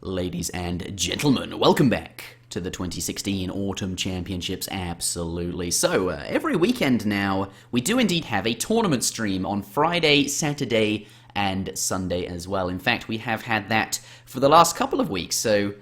Ladies and gentlemen, welcome back to the 2016 Autumn Championships, absolutely. So, every weekend now, we do indeed have a tournament stream on Friday, Saturday, and Sunday as well. In fact, we have had that for the last couple of weeks, so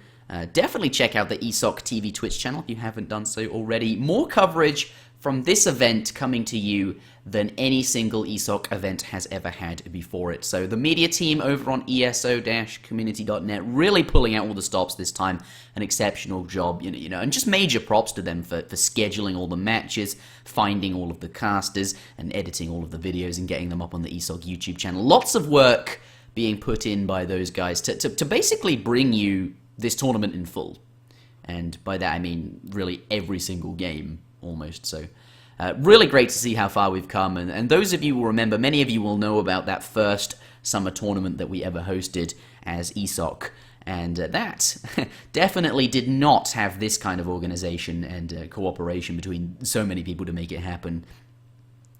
definitely check out the ESOC TV Twitch channel if you haven't done so already. More coverage from this event coming to you than any single ESOC event has ever had before it. So the media team over on ESO-community.net really pulling out all the stops this time. An exceptional job, you know, and just major props to them for scheduling all the matches, finding all of the casters, and editing all of the videos and getting them up on the ESOC YouTube channel. Lots of work being put in by those guys to basically bring you this tournament in full. And by that I mean really every single game, almost. So really great to see how far we've come, and those of you will remember, many of you will know about that first summer tournament that we ever hosted as ESOC, and that definitely did not have this kind of organization and cooperation between so many people to make it happen.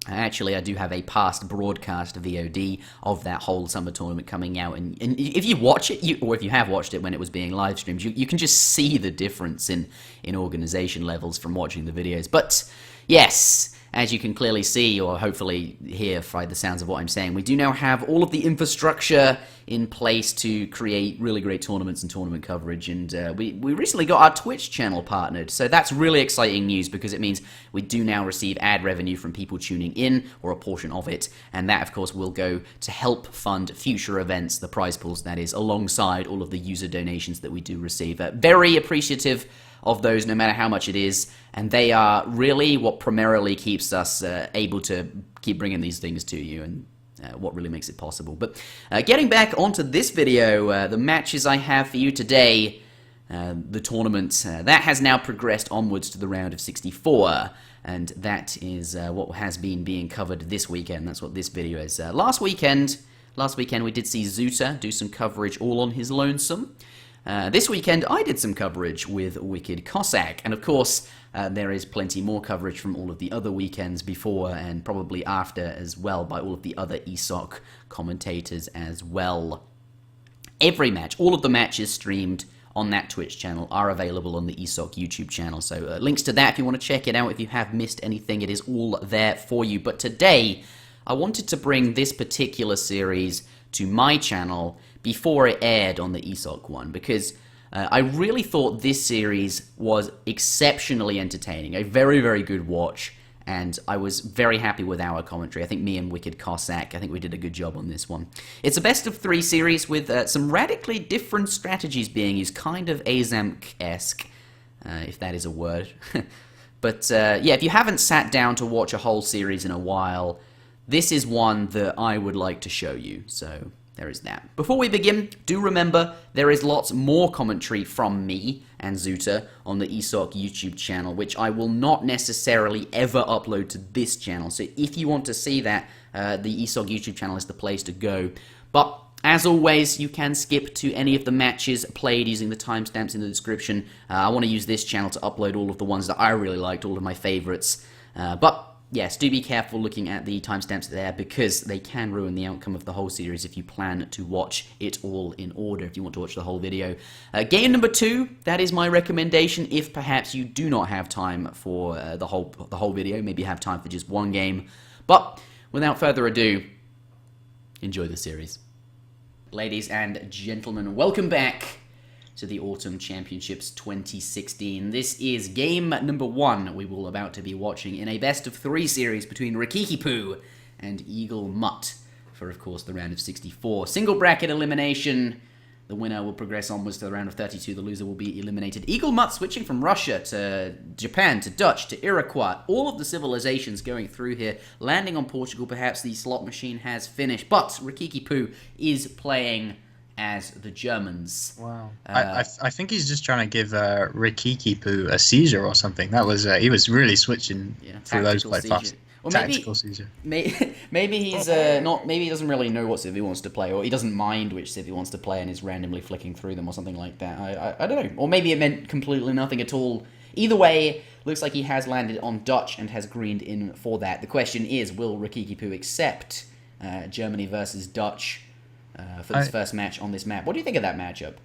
Actually, I do have a past broadcast VOD of that whole summer tournament coming out, and if you watch it, or if you have watched it when it was being live streamed, you can just see the difference in organization levels from watching the videos. But yes, as you can clearly see, or hopefully hear by the sounds of what I'm saying, we do now have all of the infrastructure in place to create really great tournaments and tournament coverage, and we recently got our Twitch channel partnered, so that's really exciting news because it means we do now receive ad revenue from people tuning in, or a portion of it, and that of course will go to help fund future events, the prize pools that is, alongside all of the user donations that we do receive. Very appreciative of those, no matter how much it is, and they are really what primarily keeps us able to keep bringing these things to you, and what really makes it possible. But getting back onto this video, the matches I have for you today, the tournament, that has now progressed onwards to the round of 64, and that is what has been being covered this weekend. That's what this video is. Last weekend we did see Zuta do some coverage all on his lonesome. This weekend, I did some coverage with WickedCossack, and of course, there is plenty more coverage from all of the other weekends before and probably after as well by all of the other ESOC commentators as well. Every match, all of the matches streamed on that Twitch channel are available on the ESOC YouTube channel, so links to that if you want to check it out. If you have missed anything, it is all there for you. But today, I wanted to bring this particular series to my channel before it aired on the ESOC one, because I really thought this series was exceptionally entertaining, a very, very good watch, and I was very happy with our commentary. I think me and WickedCossack, I think we did a good job on this one. It's a best of 3 series with some radically different strategies being used, kind of AZAMC-esque, if that is a word. But yeah, if you haven't sat down to watch a whole series in a while, this is one that I would like to show you, so there is that. Before we begin, do remember there is lots more commentary from me and Zuta on the ESOC YouTube channel, which I will not necessarily ever upload to this channel. So if you want to see that, the ESOC YouTube channel is the place to go. But as always, you can skip to any of the matches played using the timestamps in the description. I want to use this channel to upload all of the ones that I really liked, all of my favorites. But yes, do be careful looking at the timestamps there, because they can ruin the outcome of the whole series if you plan to watch it all in order, if you want to watch the whole video. Game number 2, that is my recommendation if perhaps you do not have time for the whole video, maybe you have time for just one game. But without further ado, enjoy the series. Ladies and gentlemen, welcome back to the Autumn Championships 2016. This is game number 1 we will about to be watching in a best of 3 series between Rikikipu and EAGLEMUT for, of course, the round of 64. Single bracket elimination. The winner will progress onwards to the round of 32. The loser will be eliminated. EAGLEMUT switching from Russia to Japan to Dutch to Iroquois. All of the civilizations going through here. Landing on Portugal, perhaps the slot machine has finished. But Rikikipu is playing as the Germans. Wow. I think he's just trying to give Rikikipu a seizure or something. That was he was really switching through those quite fast. Or tactical seizure. Maybe he's not. Maybe he doesn't really know what civ he wants to play, or he doesn't mind which civ he wants to play and is randomly flicking through them or something like that. I don't know. Or maybe it meant completely nothing at all. Either way, looks like he has landed on Dutch and has greened in for that. The question is, will Rikikipu accept Germany versus Dutch for this first match on this map? What do you think of that matchup?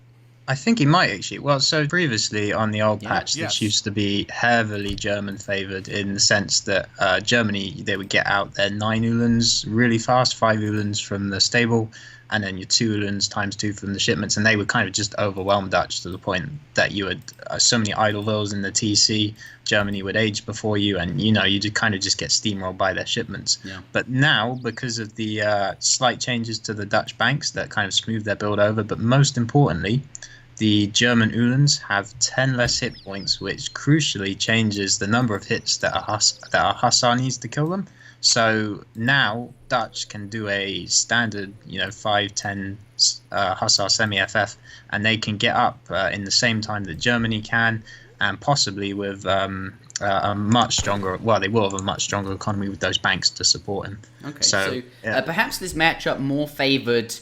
I think he might actually. Well, so previously on the old patch, this used to be heavily German favoured in the sense that Germany, they would get out their 9 Uhlans really fast, 5 Uhlans from the stable, and then your 2 Uhlans times 2 from the shipments, and they would kind of just overwhelm Dutch to the point that you had so many idle vills in the TC, Germany would age before you, and you kind of just get steamrolled by their shipments. Yeah. But now, because of the slight changes to the Dutch banks that kind of smooth their build over, but most importantly, the German Uhlans have 10 less hit points, which crucially changes the number of hits that a Hussar needs to kill them. So now Dutch can do a standard, 5-10 Hussar semi-FF, and they can get up in the same time that Germany can, and possibly with a much stronger, well, they will have a much stronger economy with those banks to support him. Okay, so perhaps this matchup more favoured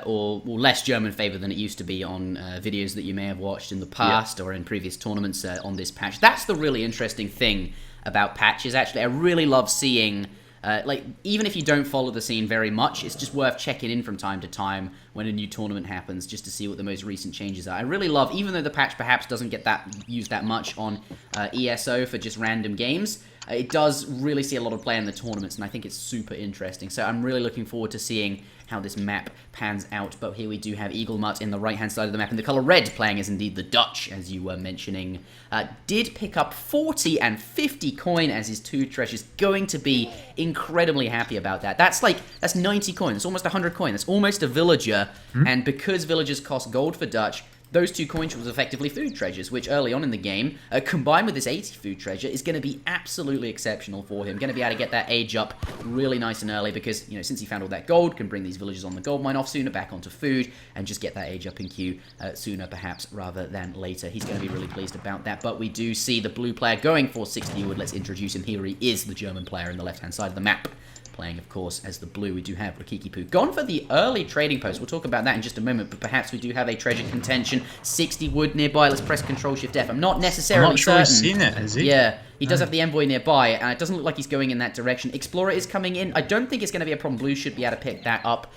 or less German favoured than it used to be on videos that you may have watched in the past or in previous tournaments on this patch. That's the really interesting thing about patches, actually. I really love seeing, even if you don't follow the scene very much, it's just worth checking in from time to time when a new tournament happens just to see what the most recent changes are. I really love, even though the patch perhaps doesn't get used that much on ESO for just random games, it does really see a lot of play in the tournaments, and I think it's super interesting. So I'm really looking forward to seeing how this map pans out. But here we do have EAGLEMUT in the right-hand side of the map, and the colour red playing as indeed the Dutch, as you were mentioning. Did pick up 40 and 50 coin as his 2 treasures. Going to be incredibly happy about that. That's 90 coin. That's almost 100 coin. That's almost a villager. And because villagers cost gold for Dutch, those 2 coin was effectively food treasures, which early on in the game, combined with this 80 food treasure, is going to be absolutely exceptional for him. Going to be able to get that age up really nice and early because, since he found all that gold, can bring these villagers on the gold mine off sooner, back onto food, and just get that age up in queue sooner, perhaps, rather than later. He's going to be really pleased about that, but we do see the blue player going for 60 wood. Let's introduce him. Here he is, the German player in the left-hand side of the map. Playing, of course, as the blue, we do have Rikikipu. Gone for the early trading post. We'll talk about that in just a moment, but perhaps we do have a treasure contention. 60 wood nearby. Let's press Control-Shift-F. I'm not necessarily certain. He's seen it, has he? Yeah, he does have the envoy nearby, and it doesn't look like he's going in that direction. Explorer is coming in. I don't think it's going to be a problem. Blue should be able to pick that up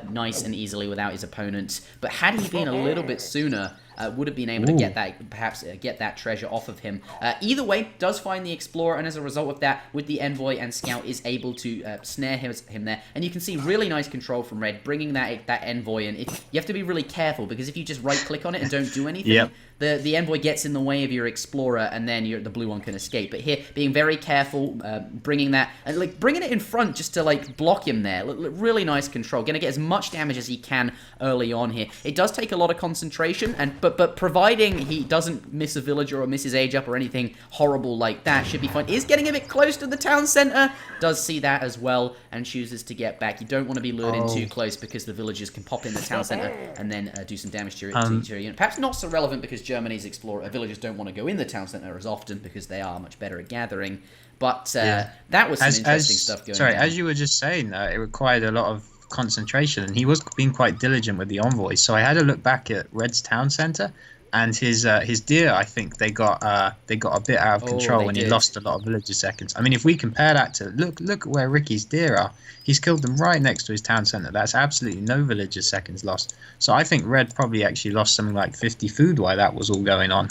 nice and easily without his opponent. But had he been a little bit sooner, would have been able to get that, perhaps get that treasure off of him. Either way, does find the Explorer, and as a result of that, with the Envoy and Scout, is able to snare him there. And you can see really nice control from Red, bringing that Envoy in. You have to be really careful, because if you just right-click on it and don't do anything, the Envoy gets in the way of your Explorer, and then the blue one can escape. But here, being very careful, bringing that, and bringing it in front just to block him there. Really nice control. Gonna get as much damage as he can early on here. It does take a lot of concentration, but providing he doesn't miss a villager or miss his age up or anything horrible like that, should be fine. Is getting a bit close to the town center. Does see that as well, and chooses to get back. You don't want to be lured in too close, because the villagers can pop in the town center and then do some damage to your unit. Perhaps not so relevant, because Germany's villagers don't want to go in the town center as often, because they are much better at gathering. But that was some interesting stuff going on. Sorry, as you were just saying, it required a lot of concentration, and he was being quite diligent with the envoys. So I had a look back at Red's town center, and his deer, I think they got a bit out of control when he lost a lot of villager seconds. I mean, if we compare that to look at where Ricky's deer are, he's killed them right next to his town center. That's absolutely no villager seconds lost. So I think Red probably actually lost something like 50 food while that was all going on.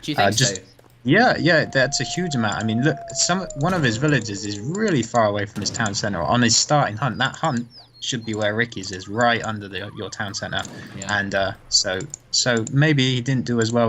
Do you think so? Yeah, that's a huge amount. I mean, look, one of his villages is really far away from his town center on his starting hunt. That hunt should be where Ricky's is, right under your town center. And so maybe he didn't do as well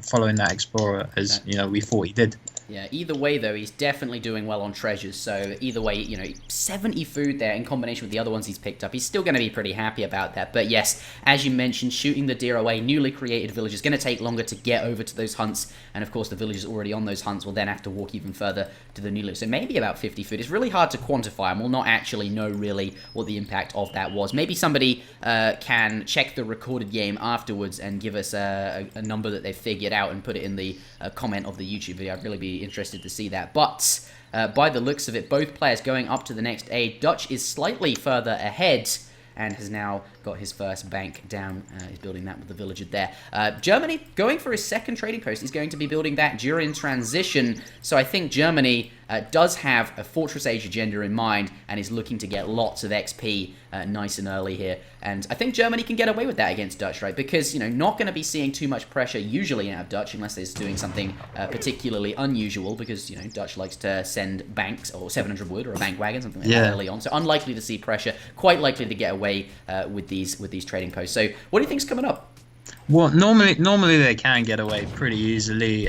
following that Explorer as we thought he did. Yeah, either way, though, he's definitely doing well on treasures. So either way, 70 food there in combination with the other ones he's picked up. He's still going to be pretty happy about that. But yes, as you mentioned, shooting the deer away, newly created villagers, going to take longer to get over to those hunts. And of course, the villagers already on those hunts will then have to walk even further to the new loot. So maybe about 50 food. It's really hard to quantify, and we'll not actually know really what the impact of that was. Maybe somebody can check the recorded game afterwards and give us a number that they've figured out and put it in the comment of the YouTube video. I'd really be interested to see that. But by the looks of it, both players going up to the next age. Dutch is slightly further ahead and has now got his first bank down. He's building that with the villager there. Germany going for his second trading post. He's going to be building that during transition. So I think Germany does have a Fortress Age agenda in mind and is looking to get lots of XP nice and early here. And I think Germany can get away with that against Dutch, right? Because, not going to be seeing too much pressure usually out of Dutch unless they're doing something particularly unusual, because, Dutch likes to send banks or 700 wood or a bank wagon, something like that early on. So unlikely to see pressure, quite likely to get away with these trading posts. So what do you think's coming up? Well, normally they can get away pretty easily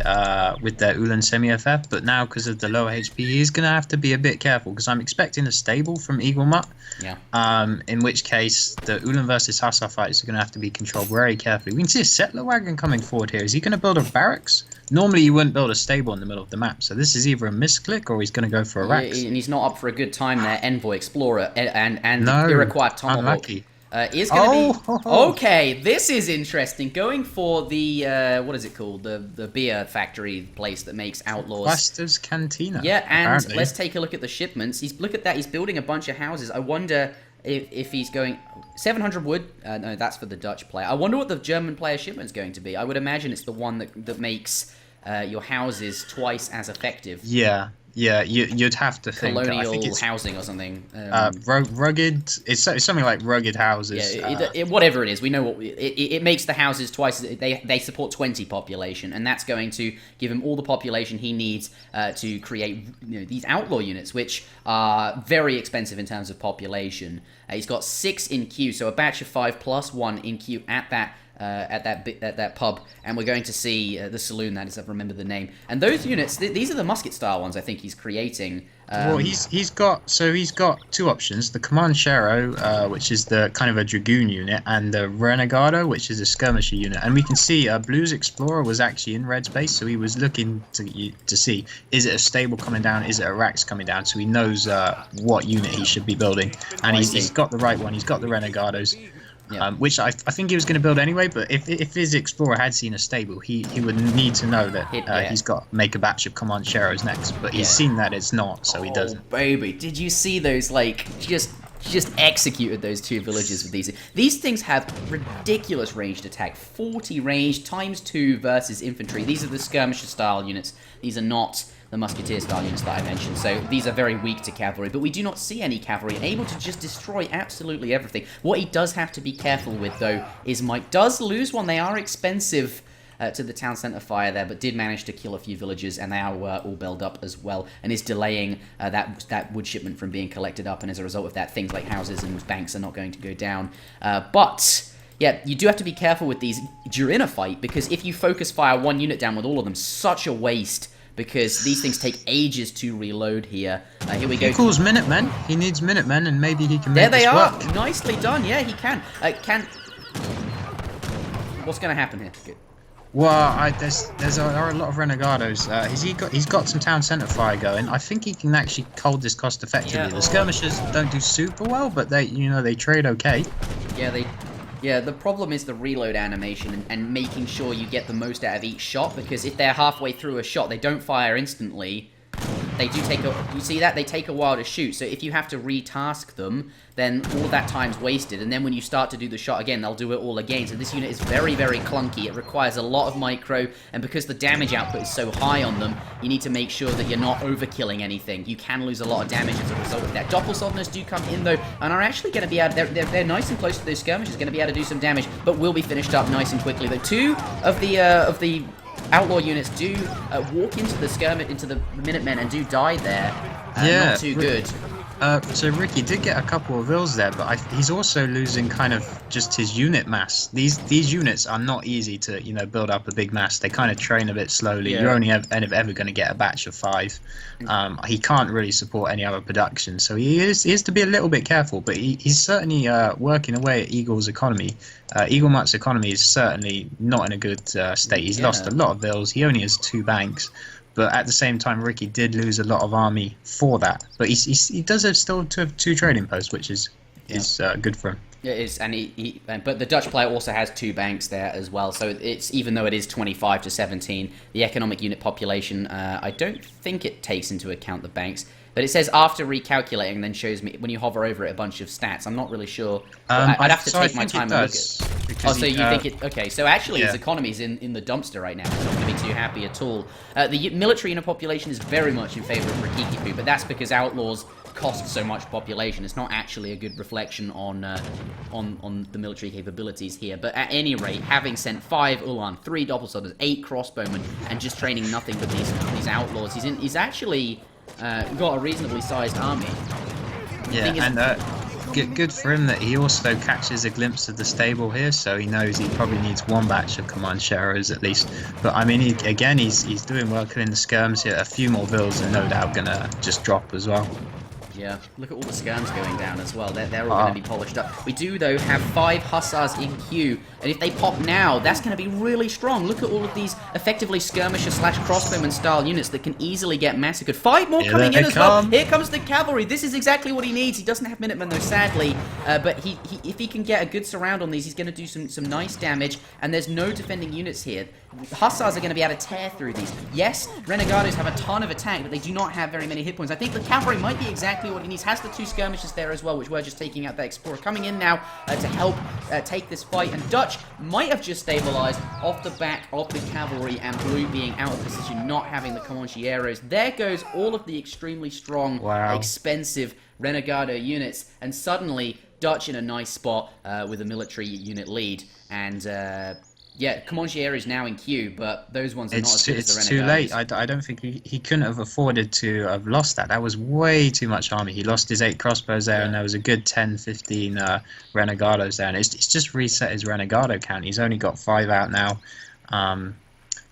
with their Ulan semi-FF, but now because of the lower HP, he's going to have to be a bit careful, because I'm expecting a stable from EAGLEMUT. Yeah. In which case, the Ulan versus Hussar fights are going to have to be controlled very carefully. We can see a settler wagon coming forward here. Is he going to build a barracks? Normally, you wouldn't build a stable in the middle of the map, so this is either a misclick or he's going to go for a Rax. And he's not up for a good time there. Envoy, Explorer, and no, Iroquois Tomahawk. Unlucky. Is going to be... Okay, this is interesting. Going for the, what is it called? The beer factory place that makes Outlaws. Buster's Cantina. Yeah, and apparently. Let's take a look at the shipments. Look at that. He's building a bunch of houses. I wonder if he's going... 700 wood? No, that's for the Dutch player. I wonder what the German player shipment's going to be. I would imagine it's the one that makes your houses twice as effective. Yeah, you'd have to think. Colonial I think it's, housing or something. Rugged. It's something like rugged houses. Yeah, whatever it is, we know what it makes the houses twice. They support 20 population, and that's going to give him all the population he needs to create these outlaw units, which are very expensive in terms of population. He's got 6 in queue, so a batch of 5 plus 1 in queue at that pub, and we're going to see the saloon. That is, I remember the name. And those units, these are the musket style ones. I think he's creating. Well, he's got 2 options: the Comanchero, which is the kind of a dragoon unit, and the Renegado, which is a skirmisher unit. And we can see Blue's Explorer was actually in red space, so he was looking to see, is it a stable coming down, is it a Rax coming down, so he knows what unit he should be building. And he's got the right one. He's got the Renegados. Yeah. Which I think he was going to build anyway, but if his Explorer had seen a stable, he would need to know that he's got to make a batch of Comancheros next, but he's seen that it's not, so he doesn't. Baby, did you see those, just executed those 2 villages with these? These things have ridiculous ranged attack, 40 range, ×2 versus infantry. These are the skirmisher style units. These are not the musketeer style units that I mentioned, so these are very weak to cavalry, but we do not see any cavalry, able to just destroy absolutely everything. What he does have to be careful with, though, is Mike does lose one. They are expensive to the town centre fire there, but did manage to kill a few villagers, and they are all built up as well, and is delaying that wood shipment from being collected up, and as a result of that, things like houses and banks are not going to go down. But yeah, you do have to be careful with these during a fight, because if you focus fire one unit down with all of them, such a waste, because these things take ages to reload here. Here we go. He calls Minutemen. He needs Minutemen, and maybe he can make this work. There they are. Nicely done. Yeah, he can. What's going to happen here? Good. Well, there are a lot of Renegados. He's got some town centre fire going. I think he can actually hold this cost effectively. Yeah. The skirmishers don't do super well, but they trade okay. Yeah, the problem is the reload animation and making sure you get the most out of each shot, because if they're halfway through a shot, they don't fire instantly. They do take you see that? They take a while to shoot, so if you have to retask them, then all of that time's wasted, and then when you start to do the shot again, they'll do it all again. So this unit is very, very clunky. It requires a lot of micro, and because the damage output is so high on them, you need to make sure that you're not overkilling anything. You can lose a lot of damage as a result of that. Doppelsodners do come in, though, and are actually going to be able... They're nice and close to those skirmishes, going to be able to do some damage, but will be finished up nice and quickly. The 2 of the outlaw units do walk into the Minutemen and do die there. Not too good. So Ricky did get a couple of ills there, but he's also losing kind of just his unit mass. These units are not easy to build up a big mass. They kind of train a bit slowly. Yeah. You're only ever going to get a batch of 5. He can't really support any other production, so he is to be a little bit careful. But he's certainly working away at Eagle's economy. EAGLEMUT's economy is certainly not in a good state. He's lost a lot of ills. He only has 2 banks. But at the same time, Ricky did lose a lot of army for that. But he does still have 2 trading posts, which is good for him. It is, and but the Dutch player also has 2 banks there as well. So it's, even though it is 25 to 17, the economic unit population, I don't think it takes into account the banks. But it says after recalculating, then shows me when you hover over it a bunch of stats. I'm not really sure. I'd have to take my time and look at. Oh, so you think it? Okay, so actually his economy's in the dumpster right now. He's not going to be too happy at all. The military unit population is very much in favor of Rikikipu, but that's because Outlaws cost so much population. It's not actually a good reflection on the military capabilities here. But at any rate, having sent 5 Ulan, 3 Doppelsolders, 8 crossbowmen, and just training nothing but these outlaws, he's actually got a reasonably sized army. Yeah, and good for him that he also catches a glimpse of the stable here, so he knows he probably needs 1 batch of command sharers at least. But I mean, he's doing well killing the skirms here. A few more vills are no doubt gonna just drop as well. Yeah, look at all the skirms going down as well. They're all going to be polished up. We do, though, have 5 hussars in queue, and if they pop now, that's going to be really strong. Look at all of these effectively skirmisher slash crossbowman style units that can easily get massacred. 5 more coming in as well. Here comes the cavalry. This is exactly what he needs. He doesn't have Minutemen, though, sadly, but if he can get a good surround on these, he's going to do some nice damage, and there's no defending units here. Hussars are going to be able to tear through these. Yes, Renegados have a ton of attack, but they do not have very many hit points. I think the cavalry might be exactly what he needs. Has the 2 skirmishers there as well, which we're just taking out the explorer. Coming in now to help take this fight, and Dutch might have just stabilized off the back of the cavalry and Blue being out of position, not having the Comancheros. There goes all of the extremely strong, expensive Renegado units, and suddenly Dutch in a nice spot with a military unit lead, and yeah, Comancheros is now in queue, but those ones are not as good as the Renegados. It's too late. I don't think he couldn't have afforded to have lost that. That was way too much army. He lost his 8 crossbows there, and there was a good 10, 15 Renegados there. And it's just reset his Renegado count. He's only got 5 out now.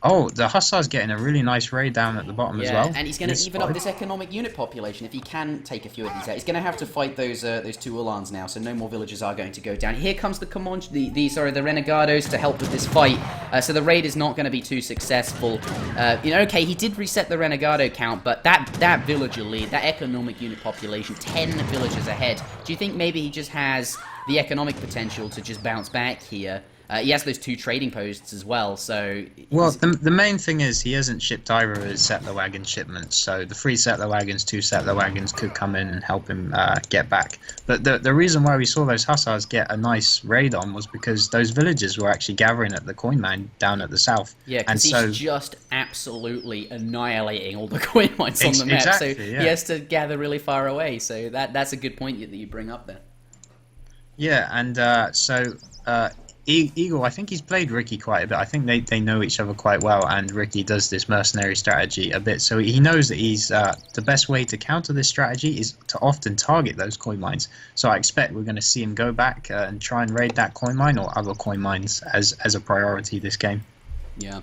Oh, the Hussar's getting a really nice raid down at the bottom as well. And he's going to even up this economic unit population if he can take a few of these out. He's going to have to fight those 2 Ulans now, so no more villages are going to go down. Here comes the Renegados to help with this fight. So the raid is not going to be too successful. Okay, he did reset the Renegado count, but that villager lead, that economic unit population, 10 villagers ahead. Do you think maybe he just has the economic potential to just bounce back here? He has those 2 trading posts as well, so... Well, the main thing is he hasn't shipped either of his settler wagon shipments, so the 3 settler wagons, 2 settler wagons could come in and help him get back. But the reason why we saw those hussars get a nice raid on was because those villagers were actually gathering at the coin mine down at the south. Yeah, because he's just absolutely annihilating all the coin mines on the map, exactly, so he has to gather really far away, so that's a good point that you bring up there. Yeah, and Eagle, I think he's played Ricky quite a bit. I think they know each other quite well, and Ricky does this mercenary strategy a bit. So he knows that he's the best way to counter this strategy is to often target those coin mines. So I expect we're going to see him go back and try and raid that coin mine or other coin mines as a priority this game. Yeah.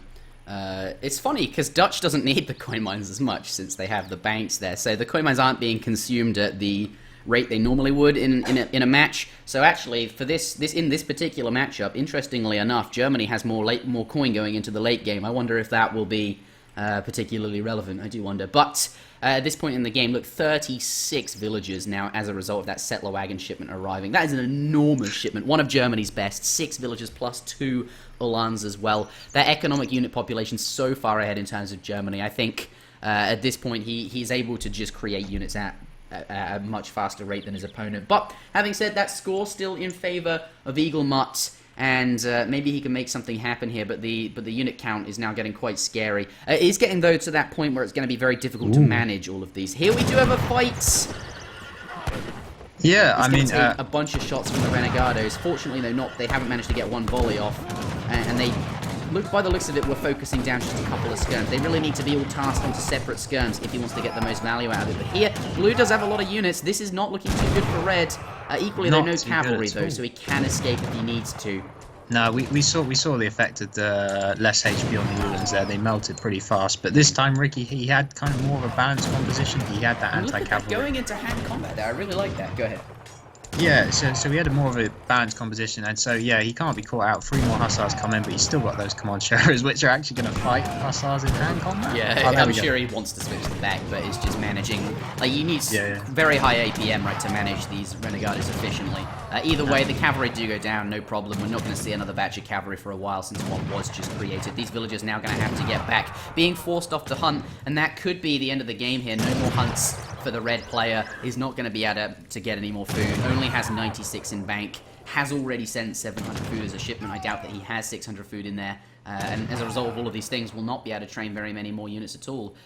It's funny because Dutch doesn't need the coin mines as much since they have the banks there. So the coin mines aren't being consumed at the rate they normally would in a match. So actually, for this particular matchup, interestingly enough, Germany has more coin going into the late game. I wonder if that will be particularly relevant. I do wonder. But at this point in the game, look, 36 villagers now as a result of that settler wagon shipment arriving. That is an enormous shipment, one of Germany's best. 6 villagers plus 2 Ulans as well. Their economic unit population so far ahead in terms of Germany. I think at this point he's able to just create units at a much faster rate than his opponent. But having said that, score still in favor of EAGLEMUT, and maybe he can make something happen here. But the unit count is now getting quite scary. It is getting though to that point where it's going to be very difficult to manage all of these. Here we do have a fight. Yeah, I mean, a bunch of shots from the Renegados. Fortunately, they haven't managed to get one volley off, and they. By the looks of it, we're focusing down just a couple of skirms. They really need to be all tasked onto separate skirms if he wants to get the most value out of it. But here, Blue does have a lot of units. This is not looking too good for Red. Equally, though, no cavalry, though, so he can escape if he needs to. No, we saw the effect of the less HP on the Uhlans there. They melted pretty fast. But this time, Ricky, he had kind of more of a balanced composition. He had that anti-cavalry. Going into hand combat there, I really like that. Go ahead. Yeah, so we had more of a balanced composition, and so yeah, he can't be caught out. 3 more hussars come in, but he's still got those command sharers, which are actually going to fight hussars in hand combat. Yeah, I'm sure he wants to switch them back, but it's just managing. Like, you need very high APM, right, to manage these Renegados efficiently. Either way, the cavalry do go down, no problem. We're not going to see another batch of cavalry for a while since one was just created. These villagers now going to have to get back, being forced off the hunt, and that could be the end of the game here. No more hunts for the red player. He's not going to be able to get any more food. Only has 96 in bank. has already sent 700 food as a shipment. I doubt that he has 600 food in there. And as a result of all of these things, will not be able to train very many more units at all.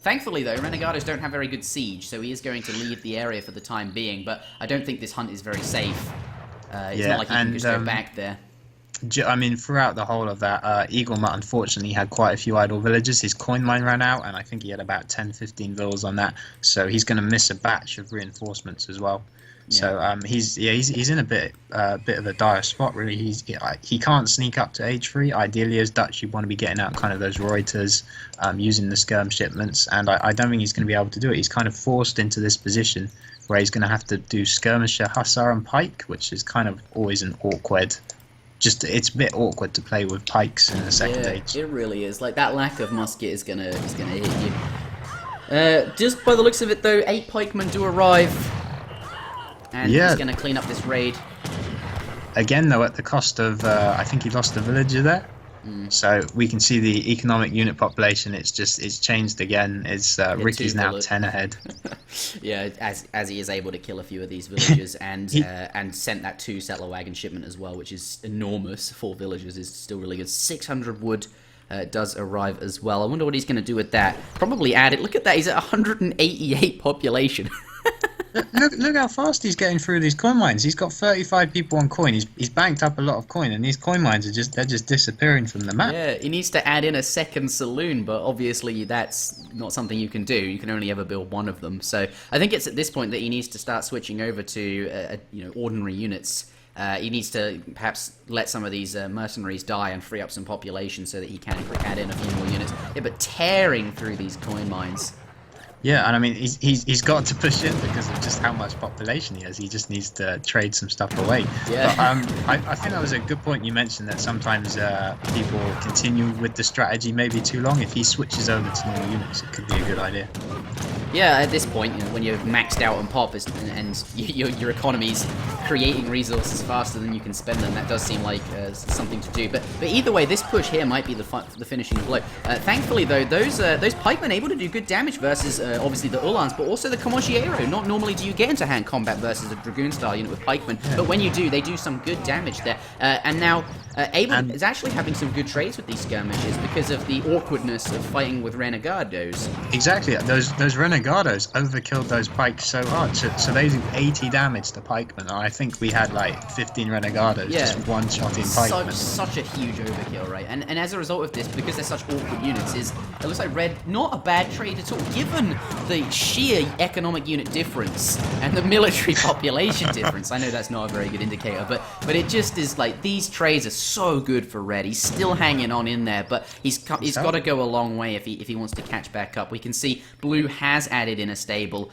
Thankfully, though, Renegados don't have very good siege, so he is going to leave the area for the time being, but I don't think this hunt is very safe. It's not like he can just go back there. I mean, throughout the whole of that, EAGLEMUT unfortunately had quite a few idle villages. His coin mine ran out, and I think he had about 10-15 villas on that, so he's going to miss a batch of reinforcements as well. Yeah. So he's in a bit of a dire spot, really. He can't sneak up to H3. Ideally, as Dutch, you want to be getting out kind of those Reuters, using the skirm shipments, and I don't think he's going to be able to do it. He's kind of forced into this position where he's going to have to do skirmisher, hussar, and pike, which is kind of always an awkward. It's a bit awkward to play with pikes in the second age. It really is. Like, that lack of musket is gonna hit you. Just by the looks of it, though, 8 pikemen do arrive. And he's going to clean up this raid. Again, though, at the cost of, I think he lost a villager there. So we can see the economic unit population, it's changed again. Ricky's now 10 ahead. Yeah, as he is able to kill a few of these villagers and sent that 2 settler wagon shipment as well, which is enormous. 4 villagers is still really good. 600 wood does arrive as well. I wonder what he's going to do with that. Probably add it. Look at that, he's at 188 population. Look how fast he's getting through these coin mines. He's got 35 people on coin. He's banked up a lot of coin, and these coin mines they're just disappearing from the map. Yeah, he needs to add in a second saloon, but obviously that's not something you can do. You can only ever build one of them. So I think it's at this point that he needs to start switching over to ordinary units. He needs to perhaps let some of these mercenaries die and free up some population so that he can add in a few more units. Yeah, but tearing through these coin mines. Yeah, and I mean, he's got to push in because of just how much population he has. He just needs to trade some stuff away. Yeah. But, I think that was a good point you mentioned, that sometimes people continue with the strategy maybe too long. If he switches over to new units, it could be a good idea. Yeah, at this point, when you're maxed out on pop and your economy's creating resources faster than you can spend them, that does seem like something to do. But either way, this push here might be the finishing blow. Thankfully, though, those pikemen able to do good damage versus obviously the Uhlans, but also the Comanchero. Not normally do you get into hand combat versus a dragoon-style unit with pikemen, but when you do, they do some good damage there. And now Abel is actually having some good trades with these skirmishes because of the awkwardness of fighting with renegados. Exactly, those renegados overkilled those pikes so hard, so they do 80 damage to pikemen. I think we had like 15 renegados just one-shotting pikemen. Such a huge overkill, right? And as a result of this, because they're such awkward units, it looks like Red, not a bad trade at all, given the sheer economic unit difference and the military population difference. I know that's not a very good indicator, but it just is like, these trades are so good for Red. He's still hanging on in there, but he's got to go a long way if he wants to catch back up. We can see Blue has added in a stable,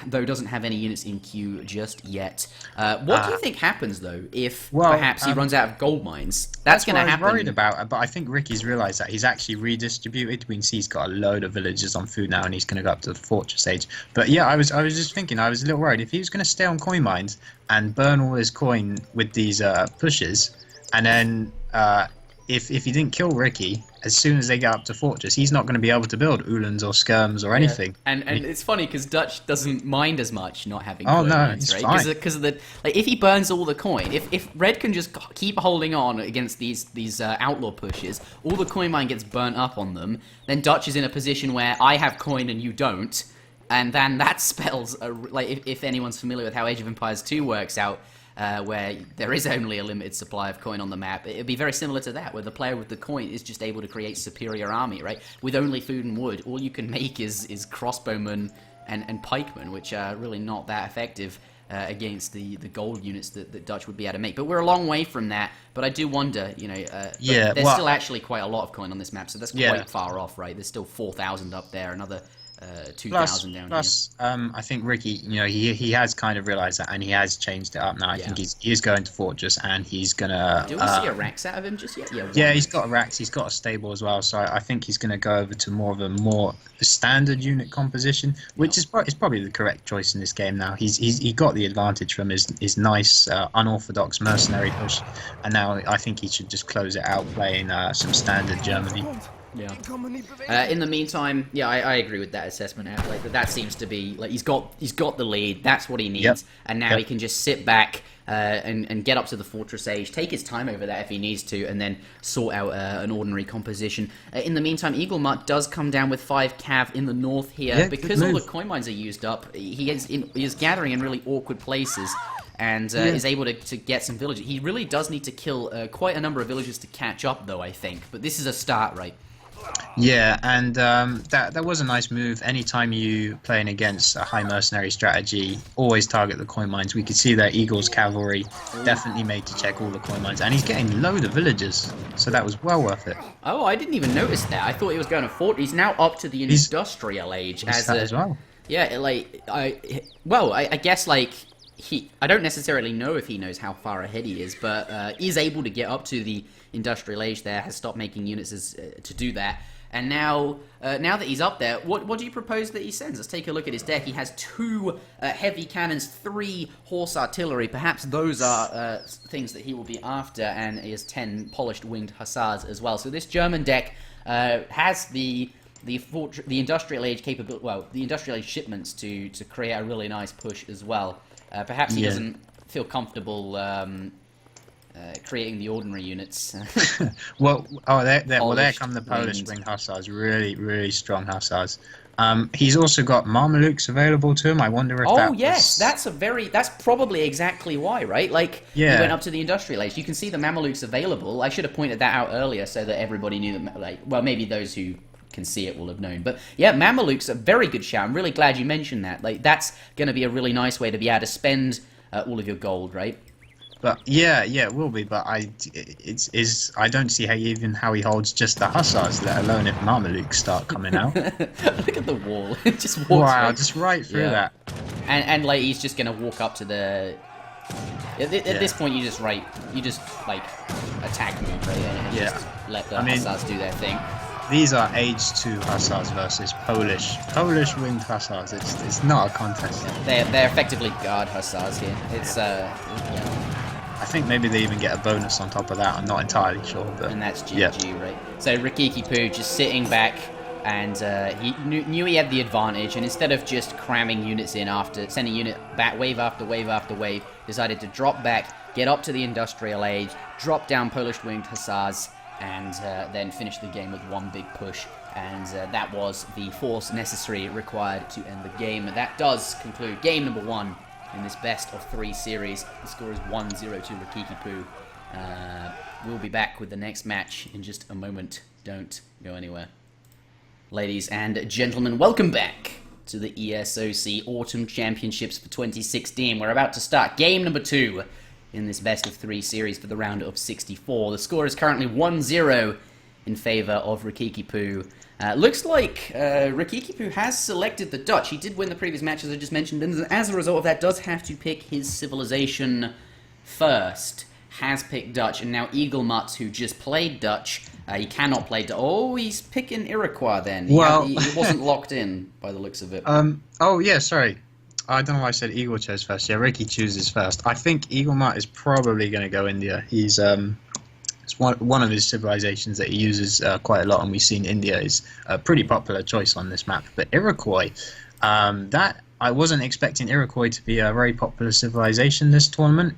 though doesn't have any units in queue just yet. What do you think happens, though, if perhaps he runs out of gold mines? That's going to happen. I'm worried about, but I think Ricky's realised that. He's actually redistributed. We can see he's got a load of villagers on food now, and he's going to go up to the fortress age. But yeah, I was just thinking, I was a little worried if he was going to stay on coin mines and burn all his coin with these pushes, and then if he didn't kill Ricky, as soon as they get up to fortress, he's not going to be able to build Uhlans or skirms or anything. And it's funny because Dutch doesn't mind as much not having coin mines, right? Fine. Because of the, like, if he burns all the coin, if Red can just keep holding on against these outlaw pushes, all the coin mine gets burnt up on them, then Dutch is in a position where I have coin and you don't, and then that spells like, if anyone's familiar with how Age of Empires 2 works out, where there is only a limited supply of coin on the map, it'd be very similar to that, where the player with the coin is just able to create superior army, right? With only food and wood, all you can make is crossbowmen and pikemen, which are really not that effective against the gold units that Dutch would be able to make. But we're a long way from that, but I do wonder, there's still actually quite a lot of coin on this map, so that's quite far off, right? There's still 4,000 up there, another 2,000 down here. I think Ricky, he has kind of realised that, and he has changed it up now. I think he is going to fortress, and he's gonna. Do we see a Rax out of him just yet? Yeah, he's got a Rax. He's got a stable as well. So I think he's going to go over to more of a standard unit composition, which is probably the correct choice in this game. Now he got the advantage from his nice unorthodox mercenary push, and now I think he should just close it out playing some standard Germany. Yeah. In the meantime, yeah, I agree with that assessment. Like that seems to be like he's got the lead. That's what he needs, and now he can just sit back and get up to the Fortress Age, take his time over that if he needs to, and then sort out an ordinary composition. In the meantime, EAGLEMUT does come down with 5 cav in the north here because all the coin mines are used up. He is gathering in really awkward places. And is able to get some villages. He really does need to kill quite a number of villagers to catch up, though, I think. But this is a start, right? Yeah, and that was a nice move. Anytime you playing against a high mercenary strategy, always target the coin mines. We could see that Eagle's cavalry definitely made to check all the coin mines. And he's getting load of villagers, so that was well worth it. Oh, I didn't even notice that. I thought he was going to fort. He's now up to the industrial age. As well. Yeah, like, I guess, like... I don't necessarily know if he knows how far ahead he is, but is able to get up to the industrial age there, has stopped making units to do that. And now that he's up there, what do you propose that he sends? Let's take a look at his deck. He has 2 heavy cannons, 3 horse artillery. Perhaps those are things that he will be after, and he has 10 polished winged hussars as well. So this German deck has the industrial age capability, well, the industrial age shipments to create a really nice push as well. Perhaps he doesn't feel comfortable creating the ordinary units. There come the Polish wing hussars. Really, really strong hussars. He's also got Mamelukes available to him. I wonder if that's probably exactly why, right? Like, he went up to the industrial age. You can see the Mamelukes available. I should have pointed that out earlier so that everybody knew that, like, well, maybe those who can see it will have known. But yeah, Mamelukes, a very good shout. I'm really glad you mentioned that. Like, that's going to be a really nice way to be able to spend all of your gold, right? But yeah, it will be. But I don't see how he holds just the hussars, let alone if Mamelukes start coming out. Look at the wall. It just walks just right through that. And like he's just gonna walk up to the. At this point, you just like attack move, right? And just let the hussars do their thing. These are age 2 hussars versus Polish winged hussars. It's not a contest. They're effectively guard hussars here. It's I think maybe they even get a bonus on top of that. I'm not entirely sure. But and that's GG, right? So Rikikipu just sitting back, and he knew he had the advantage, and instead of just cramming units in after sending unit back wave after wave after wave, decided to drop back, get up to the industrial age, drop down Polish winged hussars, and then finish the game with one big push. And that was the force necessary required to end the game. That does conclude game number 1 in this best of 3 series. The score is 1-0 to Rikikipu. We'll be back with the next match in just a moment. Don't go anywhere. Ladies and gentlemen, welcome back to the ESOC Autumn Championships for 2016. We're about to start game number 2 in this best of 3 series for the round of 64. The score is currently 1-0 in favour of Rikikipu. Looks like Rikikipu has selected the Dutch. He did win the previous match, as I just mentioned, and as a result of that, does have to pick his civilization first. Has picked Dutch, and now EAGLEMUT, who just played Dutch, he cannot play Dutch. Oh, he's picking Iroquois then. He wasn't locked in by the looks of it. Oh, yeah, sorry. I don't know why I said Eagle chose first. Yeah, Ricky chooses first. I think EAGLEMUT is probably going to go India. He's it's one of his civilizations that he uses quite a lot, and we've seen India is a pretty popular choice on this map. But Iroquois, that I wasn't expecting Iroquois to be a very popular civilization this tournament.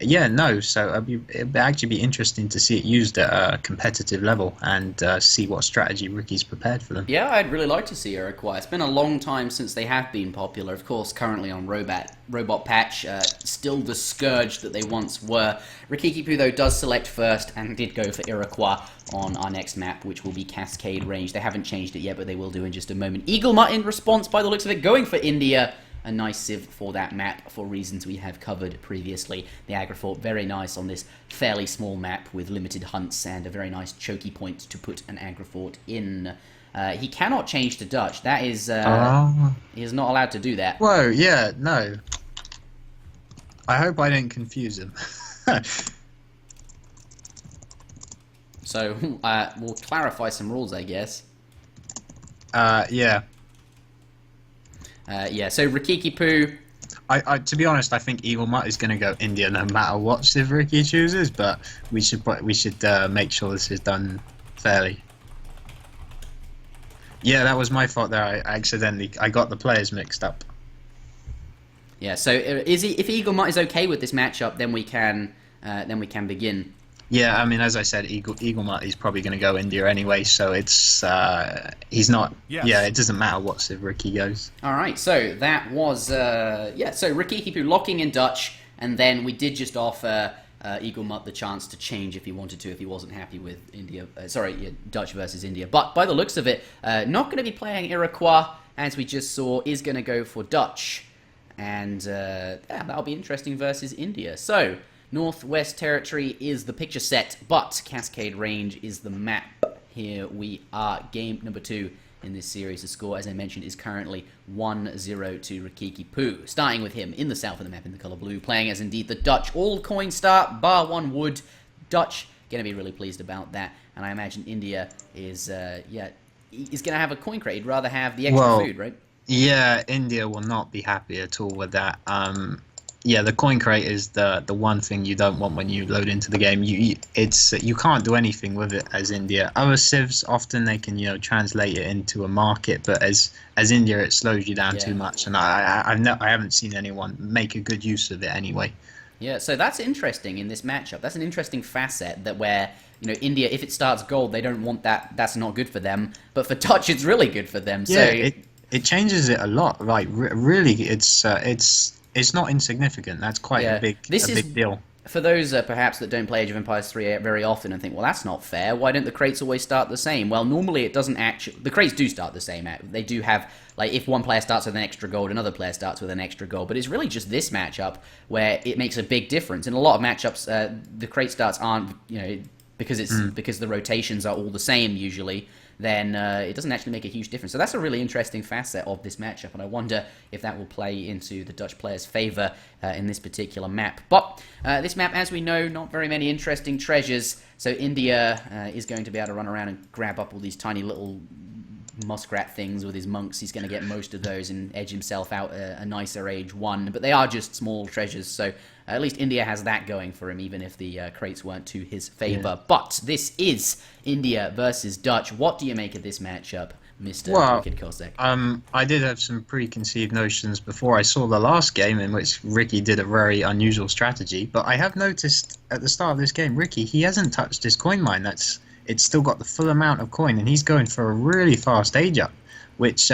So it'd actually be interesting to see it used at a competitive level and see what strategy Ricky's prepared for them. Yeah, I'd really like to see Iroquois. It's been a long time since they have been popular. Of course, currently on Robot Patch, still the scourge that they once were. Rikikipu, though, does select first and did go for Iroquois on our next map, which will be Cascade Range. They haven't changed it yet, but they will do in just a moment. EAGLEMUT, in response, by the looks of it, going for India. A nice civ for that map for reasons we have covered previously. The Agrifort, very nice on this fairly small map with limited hunts and a very nice choky point to put an Agrifort in. He cannot change to Dutch. That is, he is not allowed to do that. Whoa, yeah, no. I hope I didn't confuse him. So, we'll clarify some rules, I guess. Yeah. So Rikikipu... to be honest, I think EAGLEMUT is going to go India no matter what civ Ricky chooses, but we should make sure this is done fairly. Yeah, that was my fault there. I got the players mixed up. Yeah. So if EagleMut is okay with this matchup, then we can begin. Yeah, I mean, as I said, EagleMut is probably going to go India anyway, so it's he's not. Yes. Yeah, it doesn't matter what Civ Ricky goes. All right. So that was So Rikikipu locking in Dutch, and then we did just offer EagleMut the chance to change if he wanted to, if he wasn't happy with India. Dutch versus India. But by the looks of it, not going to be playing Iroquois, as we just saw, is going to go for Dutch. And that'll be interesting versus India. So, Northwest Territory is the picture set, but Cascade Range is the map. Here we are, game number 2 in this series. The score, as I mentioned, is currently 1-0 to Rikikipu. Starting with him in the south of the map in the colour blue, playing as indeed the Dutch. All coin start, bar 1 wood. Dutch going to be really pleased about that. And I imagine India is going to have a coin crate. He'd rather have the extra food, right? Yeah, India will not be happy at all with that. Yeah, the coin crate is the one thing you don't want when you load into the game. You can't do anything with it as India. Other civs often they can translate it into a market, but as India it slows you down too much, and I haven't seen anyone make a good use of it anyway. Yeah, so that's interesting in this matchup. That's an interesting facet that where India, if it starts gold, they don't want that. That's not good for them. But for Dutch, it's really good for them. Yeah, so it changes it a lot. Like really, it's not insignificant. That's quite a big deal. For those perhaps that don't play Age of Empires 3 very often and think, well, that's not fair. Why don't the crates always start the same? Well, normally it doesn't actually. The crates do start the same. They do have, like, if one player starts with an extra gold, another player starts with an extra gold. But it's really just this matchup where it makes a big difference. In a lot of matchups, the crate starts aren't, because the rotations are all the same usually. Then it doesn't actually make a huge difference. So that's a really interesting facet of this matchup, and I wonder if that will play into the Dutch players' favour in this particular map. But this map, as we know, not very many interesting treasures, so India is going to be able to run around and grab up all these tiny little muskrat things with his monks. He's going to get most of those and edge himself out a nicer Age 1, but they are just small treasures, so at least India has that going for him, even if the crates weren't to his favour. Yeah. But this is India versus Dutch. What do you make of this matchup, Mr. WickedCossack? I did have some preconceived notions before I saw the last game in which Ricky did a very unusual strategy, but I have noticed at the start of this game, Ricky, he hasn't touched his coin mine. It's still got the full amount of coin, and he's going for a really fast age up, which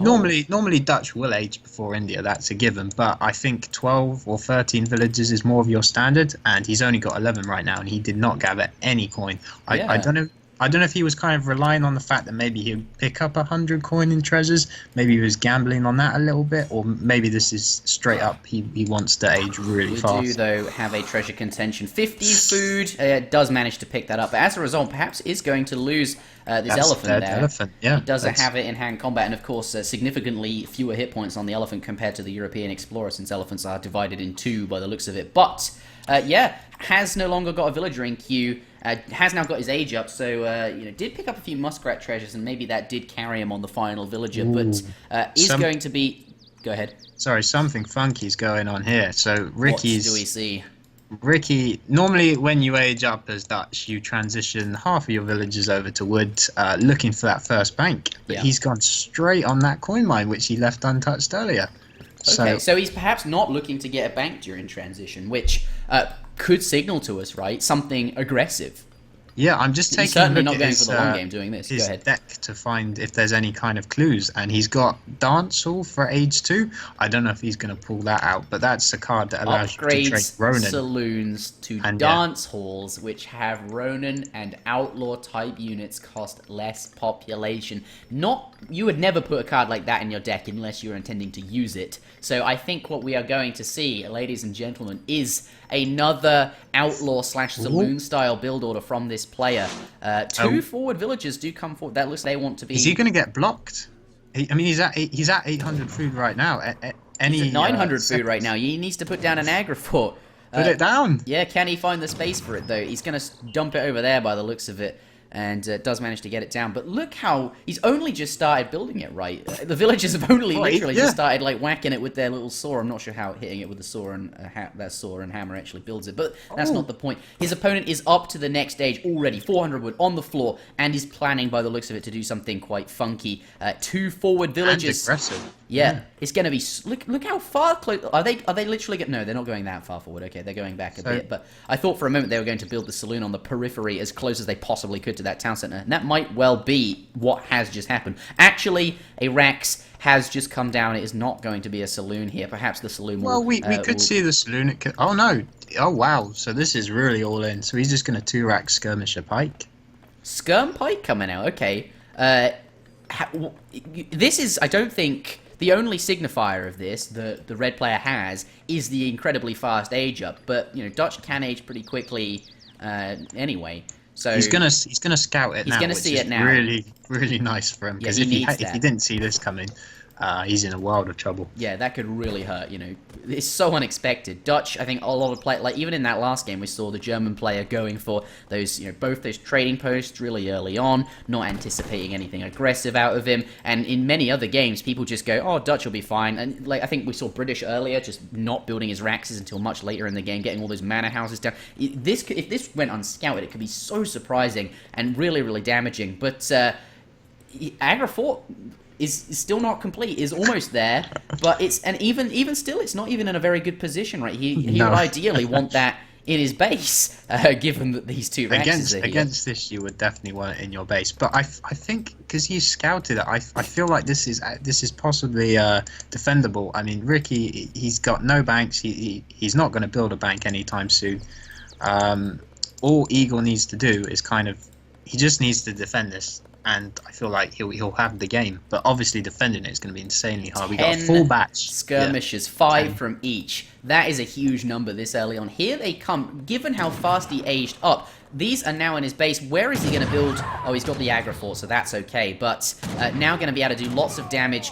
normally Dutch will age before India. That's a given. But I think 12 or 13 villages is more of your standard, and he's only got 11 right now, and he did not gather any coin. I don't know. I don't know if he was kind of relying on the fact that maybe he'd pick up 100 coin in treasures. Maybe he was gambling on that a little bit, or maybe this is straight up he wants to age really fast. We do, though, have a treasure contention. 50 food does manage to pick that up, but as a result, perhaps is going to lose this elephant there. Elephant, yeah. He doesn't have it in hand combat, and of course, significantly fewer hit points on the elephant compared to the European explorer, since elephants are divided in two by the looks of it. But has no longer got a villager in queue. Has now got his age up, so did pick up a few muskrat treasures, and maybe that did carry him on the final villager. Ooh. But is going to be. Go ahead. Sorry, something funky's going on here. So Ricky's. What do we see? Ricky, normally when you age up as Dutch, you transition half of your villagers over to wood, looking for that first bank. But he's gone straight on that coin mine, which he left untouched earlier. Okay, so he's perhaps not looking to get a bank during transition, which could signal to us, right, something aggressive. Yeah, I'm just taking certainly a look not at going his, for the long game doing this. his Go ahead. deck to find if there's any kind of clues, and he's got Dance Hall for Age 2. I don't know if he's going to pull that out, but that's a card that allows you to trade Ronin. Saloons to dance halls, which have Ronin and Outlaw type units cost less population. You would never put a card like that in your deck unless you're intending to use it. So I think what we are going to see, ladies and gentlemen, is another Outlaw / Saloon style build order from this player. Two forward villagers do come forward. That looks like they want to be. Is he going to get blocked? He's at 800 food right now. He's at 900 food right now. He needs to put down an aggro fort. Put it down. Yeah, can he find the space for it though? He's going to dump it over there by the looks of it. and does manage to get it down. But look how he's only just started building it, right? The villagers have only literally just started like whacking it with their little saw. I'm not sure how hitting it with the saw and that saw and hammer actually builds it, but that's not the point. His opponent is up to the next stage already, 400 wood on the floor, and is planning by the looks of it to do something quite funky. 2 forward villagers. And aggressive. Yeah, it's going to be... Look how far close... Are they literally... No, they're not going that far forward. Okay, they're going back a bit. But I thought for a moment they were going to build the saloon on the periphery as close as they possibly could to that town center. And that might well be what has just happened. Actually, a Rex has just come down. It is not going to be a saloon here. Perhaps the saloon will... Well, we could see the saloon. It could, oh, no. Oh, wow. So this is really all in. So he's just going to 2-rack skirmisher pike. Skirm pike coming out. Okay. This is, I don't think... The only signifier of this the red player has is the incredibly fast age up, but Dutch can age pretty quickly anyway. So he's gonna scout it now. He's gonna see it now. Really, really nice for him, because if he didn't see this coming, he's in a world of trouble. Yeah, that could really hurt. It's so unexpected. Dutch, I think a lot of play, like even in that last game, we saw the German player going for those, both those trading posts really early on, not anticipating anything aggressive out of him. And in many other games, people just go, "Oh, Dutch will be fine." And like I think we saw British earlier, just not building his Raxes until much later in the game, getting all those manor houses down. If this went unscouted, it could be so surprising and really, really damaging. But Agra Fort is still not complete, is almost there, but even still, it's not even in a very good position, right? He would ideally want that in his base, given that these 2 Raxes are here. Against this, you would definitely want it in your base, but I think because he's scouted it, I feel like this is possibly defendable. I mean, Ricky, he's got no banks. He's not going to build a bank anytime soon. All Eagle needs to do is he just needs to defend this. And I feel like he'll have the game, but obviously defending it is going to be insanely hard. We got a full batch skirmishes, 5 from each. That is a huge number this early on. Here they come. Given how fast he aged up, these are now in his base. Where is he going to build? Oh, he's got the Agra Fort, so that's okay. But now going to be able to do lots of damage.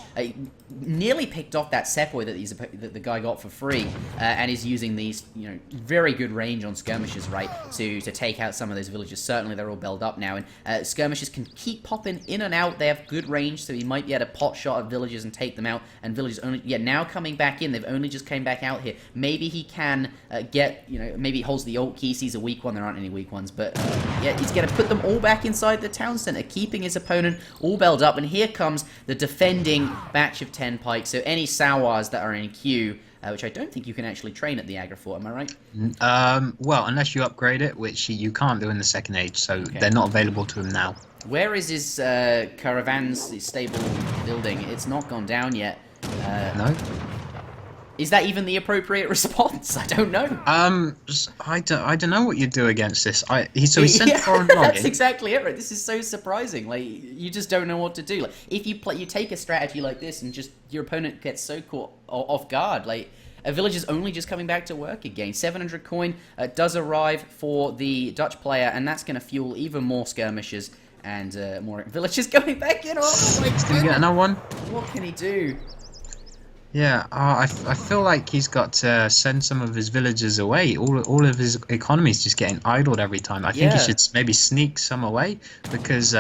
Nearly picked off that sepoy that the guy got for free, and is using these, very good range on skirmishers, right, to take out some of those villagers. Certainly, they're all belled up now, and skirmishers can keep popping in and out. They have good range, so he might be able to pot shot at villagers and take them out. And villagers only, now coming back in. They've only just came back out here. Maybe he can get, maybe he holds the ult key, sees a weak one. There aren't any weak ones, but he's going to put them all back inside the town center, keeping his opponent all belled up. And here comes the defending batch of 10 pikes. So any Sawars that are in queue, which I don't think you can actually train at the Agra Fort, am I right? Well, unless you upgrade it, which you can't do in the second age, so they're not available to him now. Where is his caravans stable building? It's not gone down yet. No. Is that even the appropriate response? I don't know. I don't know what you do against this. He sent foreign logging. That's exactly it, right? This is so surprising. Like, you just don't know what to do. Like, if you take a strategy like this and just your opponent gets so caught off guard, like a villager's only just coming back to work again. 700 coin does arrive for the Dutch player, and that's going to fuel even more skirmishes and more villagers going back in. Oh my God! Can he get another one? What can he do? Yeah, I feel like he's got to send some of his villagers away. All of his economy is just getting idled every time. I think he should maybe sneak some away, because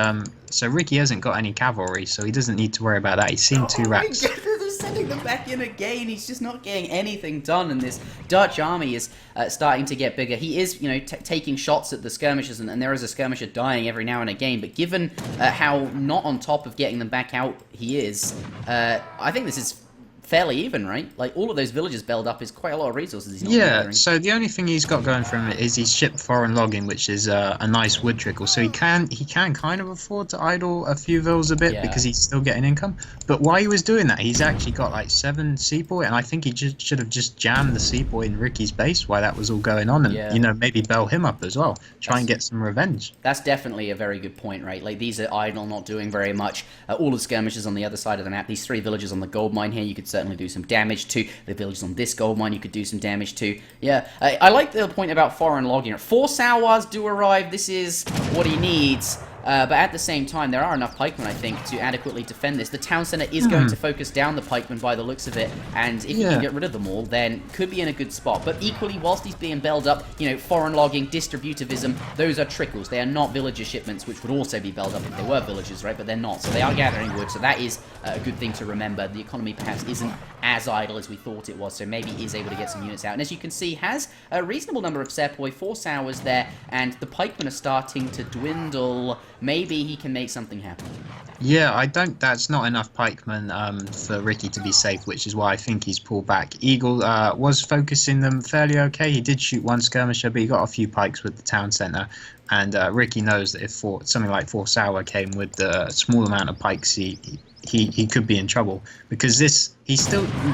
so Ricky hasn't got any cavalry, so he doesn't need to worry about that. He's seen 2 racks. They're sending them back in again. He's just not getting anything done, and this Dutch army is starting to get bigger. He is, taking shots at the skirmishers, and there is a skirmisher dying every now and again. But given how not on top of getting them back out he is, I think this is fairly even, right? Like, all of those villages belled up is quite a lot of resources he's not gathering. So the only thing he's got going for him is he's shipped foreign logging, which is a nice wood trickle. So he can kind of afford to idle a few villas a bit, because he's still getting income. But while he was doing that, he's actually got like 7 sepoy, and I think he should have just jammed the sepoy in Ricky's base while that was all going on, and maybe bell him up as well. Try and get some revenge. That's definitely a very good point, right? Like, these are idle, not doing very much. All the skirmishes on the other side of the map. These 3 villages on the gold mine here, you could certainly do some damage to. The villages on this gold mine you could do some damage to. Yeah, I like the point about foreign logging. 4 Sawars do arrive. This is what he needs. But at the same time, there are enough pikemen, I think, to adequately defend this. The town centre is going to focus down the pikemen by the looks of it, and if he can get rid of them all, then could be in a good spot. But equally, whilst he's being bailed up, you know, foreign logging, distributivism, those are trickles. They are not villager shipments, which would also be bailed up if they were villagers, right? But they're not, so they are gathering wood, so that is a good thing to remember. The economy perhaps isn't as idle as we thought it was, so maybe he is able to get some units out. And as you can see, has a reasonable number of sepoy, 4 sowers there, and the pikemen are starting to dwindle. Maybe he can make something happen. Yeah, that's not enough pikemen for Ricky to be safe, which is why I think he's pulled back. Eagle was focusing them fairly okay. He did shoot 1 skirmisher, but he got a few pikes with the town centre. And Ricky knows that if something like 4 sour came with the small amount of pikes, he could be in trouble, because we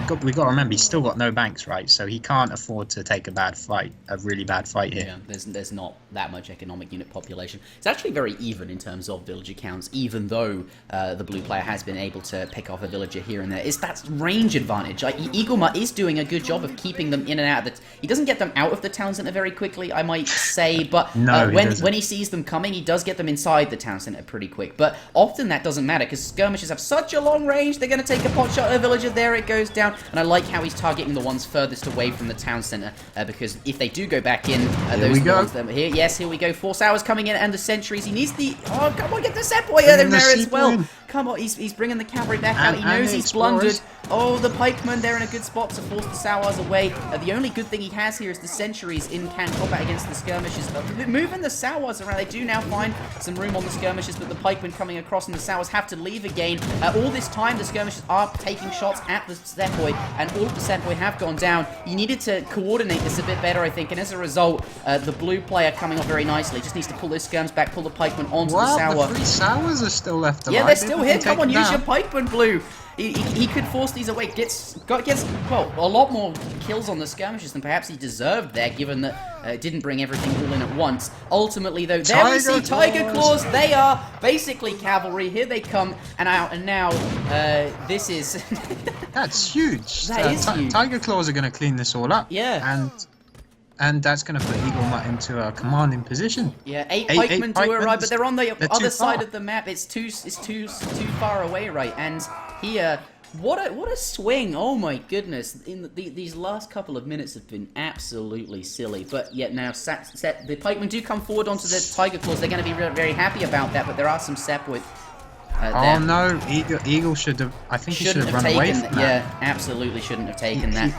got to remember, he's still got no banks, right? So he can't afford to take a really bad fight here. Yeah, there's not that much economic unit population. It's actually very even in terms of villager counts, even though the blue player has been able to pick off a villager here and there. It's that range advantage. Like, EAGLEMUT is doing a good job of keeping them in and out of the... He doesn't get them out of the town centre very quickly, I might say, but no, when he sees them coming, he does get them inside the town centre pretty quick. But often that doesn't matter, because skirmishers have such a long range, they're going to take a pot shot at a villager, there it goes down. And I like how he's targeting the ones furthest away from the town centre, because if they do go back in, those ones that were here. Yes, here we go. 4 sowers coming in, and the sentries. He needs the... Oh, come on, get the sepoy in there as well. Come on, he's bringing the cavalry back out. He knows he's blundered. Oh, the pikemen, they're in a good spot to force the sowars away. The only good thing he has here is the sentries in can combat against the skirmishers. Moving the sowars around, they do now find some room on the skirmishers, but the pikemen coming across and the sowars have to leave again. All this time, the skirmishers are taking shots at the sepoy, and all of the sepoy have gone down. You needed to coordinate this a bit better, I think, and as a result, the blue player coming off very nicely. Just needs to pull his skirms back, pull the pikemen onto the sour. Wow, the 3 sowers are still left alive. Yeah, they're still here. Come on, use your pikeman, blue. He could force these away. Gets well, a lot more kills on the skirmishers than perhaps he deserved there, given that it didn't bring everything all in at once. Ultimately, though, there we see Tiger Claws. They are basically cavalry. Here they come, and now this is... That's huge. That is huge. Tiger Claws are going to clean this all up. Yeah. And that's going to put EAGLEMUT into a commanding position. Yeah, 8 pikemen do arrive, but they're on the other side of the map. It's too far away, right? And here, what a swing! Oh my goodness! These last couple of minutes have been absolutely silly. But yet now, the pikemen do come forward onto the Tiger Claws. They're going to be very happy about that. But there are some sepoy. Oh no, Eagle should have... I think he should have run away from that. Yeah, absolutely shouldn't have taken that.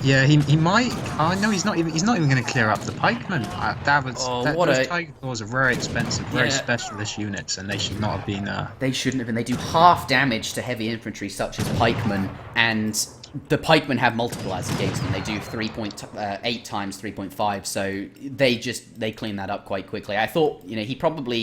Yeah, he might... Oh no, he's not even going to clear up the pikemen. Those Tiger Claws are very expensive, very specialist units, and they should not have been... They shouldn't have been. They do half damage to heavy infantry, such as pikemen, and... The pikemen have multipliers against them. They do 3.8 times 3.5, so they clean that up quite quickly. I thought, you know,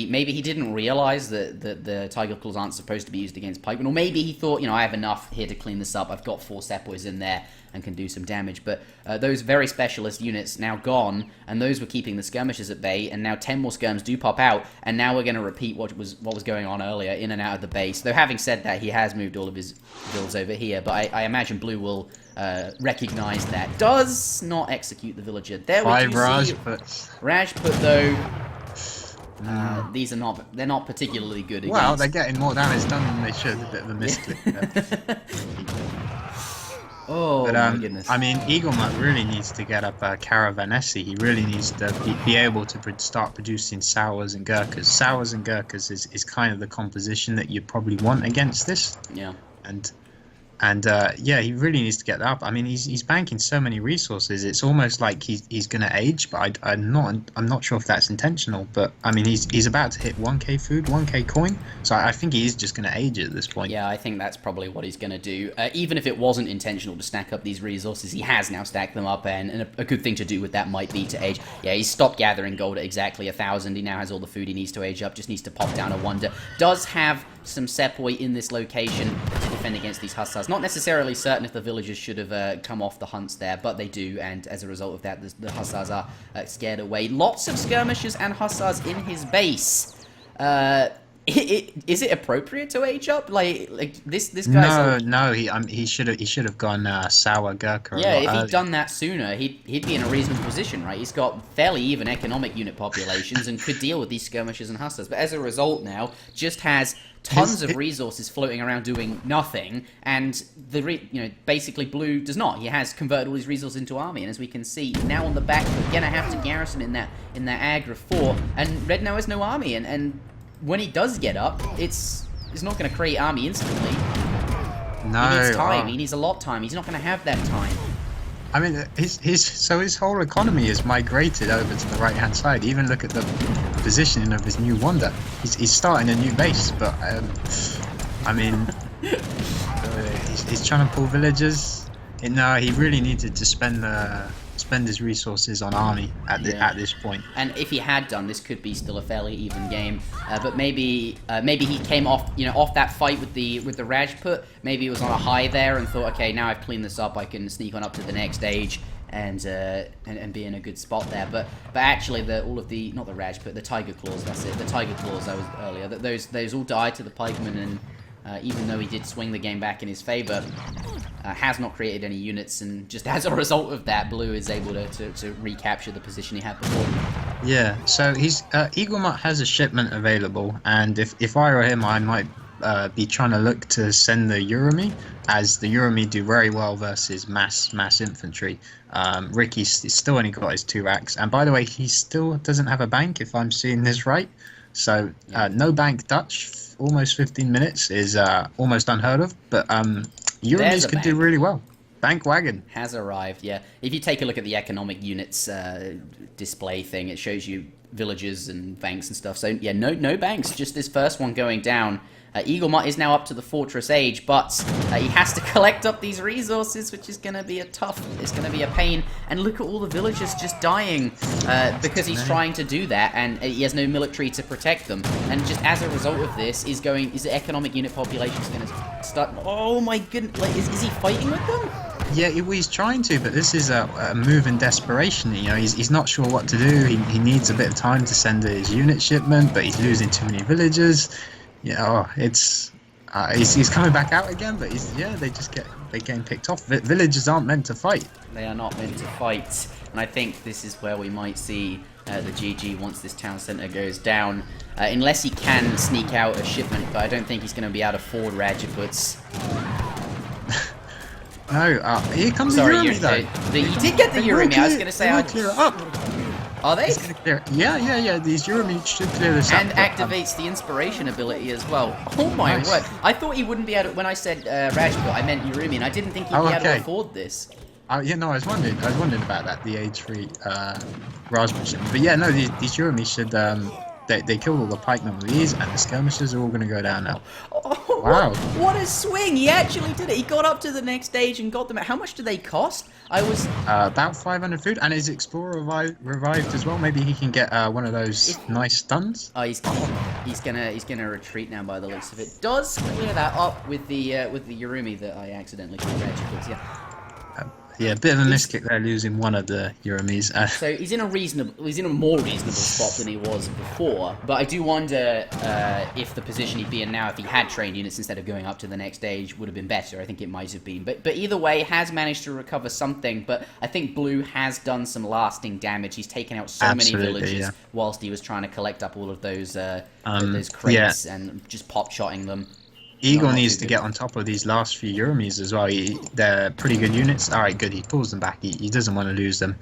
maybe he didn't realize that the Tiger Claws aren't supposed to be used against pikemen, or maybe he thought, you know, I have enough here to clean this up. I've got 4 sepoys in there and can do some damage. But those very specialist units now gone, and those were keeping the skirmishers at bay, and now 10 more skirms do pop out, and now we're going to repeat what was going on earlier, in and out of the base. Though having said that, he has moved all of his builds over here, but I imagine Blue will recognize that. Does not execute the villager. There we do see Rajput, though. They're not particularly good against. Well, they're getting more damage done than they should. A bit of a misclick. Oh, my goodness. I mean, EAGLEMUT really needs to get up Caravanesi. He really needs to be able to start producing sours and gurkhas. Sours and gurkhas is kind of the composition that you'd probably want against this. Yeah. And yeah, he really needs to get that up. I mean, he's banking so many resources. It's almost like he's going to age, but I'm not sure if that's intentional. But I mean, he's about to hit 1k food, 1k coin. So I think he is just going to age at this point. Yeah, I think that's probably what he's going to do. Even if it wasn't intentional to stack up these resources, he has now stacked them up, and a good thing to do with that might be to age. Yeah, he's stopped gathering gold at exactly 1,000. He now has all the food he needs to age up. Just needs to pop down a wonder. Does have some sepoy in this location to defend against these hussars. Not necessarily certain if the villagers should have come off the hunts there, but they do, and as a result of that, the hussars are scared away. Lots of skirmishers and hussars in his base. Is it appropriate to age up? Like this guy's He should have gone sour Gurkha a yeah, lot if he'd earlier. done that sooner, he'd be in a reasonable position, right? He's got fairly even economic unit populations and could deal with these skirmishers and hustlers. But as a result, now just has tons of resources floating around doing nothing, and basically Blue does not. He has converted all his resources into army, and as we can see now on the back, we're gonna have to garrison in that Agra fort, and Red now has no army, and when he does get up, it's not going to create army instantly. No, he needs time. He needs a lot of time. He's not going to have that time. I mean, his whole economy is migrated over to the right-hand side. Even look at the positioning of his new wonder. He's starting a new base, but I mean, he's trying to pull villagers. No, he really needed to spend his resources on army at this point. And if he had done, this could be still a fairly even game. But maybe he came off that fight with the Rajput. Maybe he was on a high there and thought, okay, now I've cleaned this up, I can sneak on up to the next stage and be in a good spot there. But actually, not the Rajput, the Tiger Claws. That's it. The Tiger Claws that was earlier. Those all died to the pikemen, and even though he did swing the game back in his favor, has not created any units, and just as a result of that, Blue is able to recapture the position he had before. Yeah, so he's EAGLEMUT has a shipment available, and if I were him, I might be trying to look to send the Urumi, as the Urumi do very well versus mass infantry. Ricky's still only got his 2 racks, and by the way, he still doesn't have a bank, if I'm seeing this right. So no bank Dutch, almost 15 minutes is almost unheard of, but Urumis could do really well. Bank wagon has arrived. Yeah, if you take a look at the economic units display thing, it shows you villages and banks and stuff. So yeah, no banks, just this first one going down. EAGLEMUT is now up to the fortress age, but he has to collect up these resources, which is going to be it's going to be a pain. And look at all the villagers just dying because he's trying to do that, and he has no military to protect them. And just as a result of this, is the economic unit population going to start? Oh my goodness! Like, is he fighting with them? Yeah, he's trying to, but this is a move in desperation. You know, he's not sure what to do. He needs a bit of time to send his unit shipment, but he's losing too many villagers. Yeah, he's coming back out again, but they're getting picked off. Villagers aren't meant to fight. They are not meant to fight, and I think this is where we might see the GG once this town centre goes down, unless he can sneak out a shipment. But I don't think he's going to be able to afford Rajaputs. No, here comes the Urumi though. He did get the Urumi. I was going to say, I'll clear it up. Are they? Yeah. These Urumi should clear this up. And activates the inspiration ability as well. Oh my word! I thought he wouldn't be able to. When I said Rajput, I meant Urumi, and I didn't think he'd be able to afford this. I was wondering about that, the age 3 Raspberry. But yeah, no, these Urumi should they killed all the pikemen with these, and the skirmishers are all going to go down now. Oh, wow! What a swing! He actually did it. He got up to the next stage and got them. How much do they cost? I was about 500 food, and his explorer revived as well. Maybe he can get one of those nice stuns. Oh, he's gonna retreat now by the looks of it. Does clear that up with the Urumi that I accidentally congratulated. Yeah. Yeah, a bit of a miskick there, losing one of the Urumis. So he's in a more reasonable spot than he was before. But I do wonder if the position he'd be in now, if he had trained units instead of going up to the next stage, would have been better. I think it might have been. But either way, has managed to recover something. But I think Blue has done some lasting damage. He's taken out so many villages whilst he was trying to collect up all of those crates and just pop-shotting them. Eagle needs to get on top of these last few Urumis as well. They're pretty good units. All right, good. He pulls them back. He doesn't want to lose them.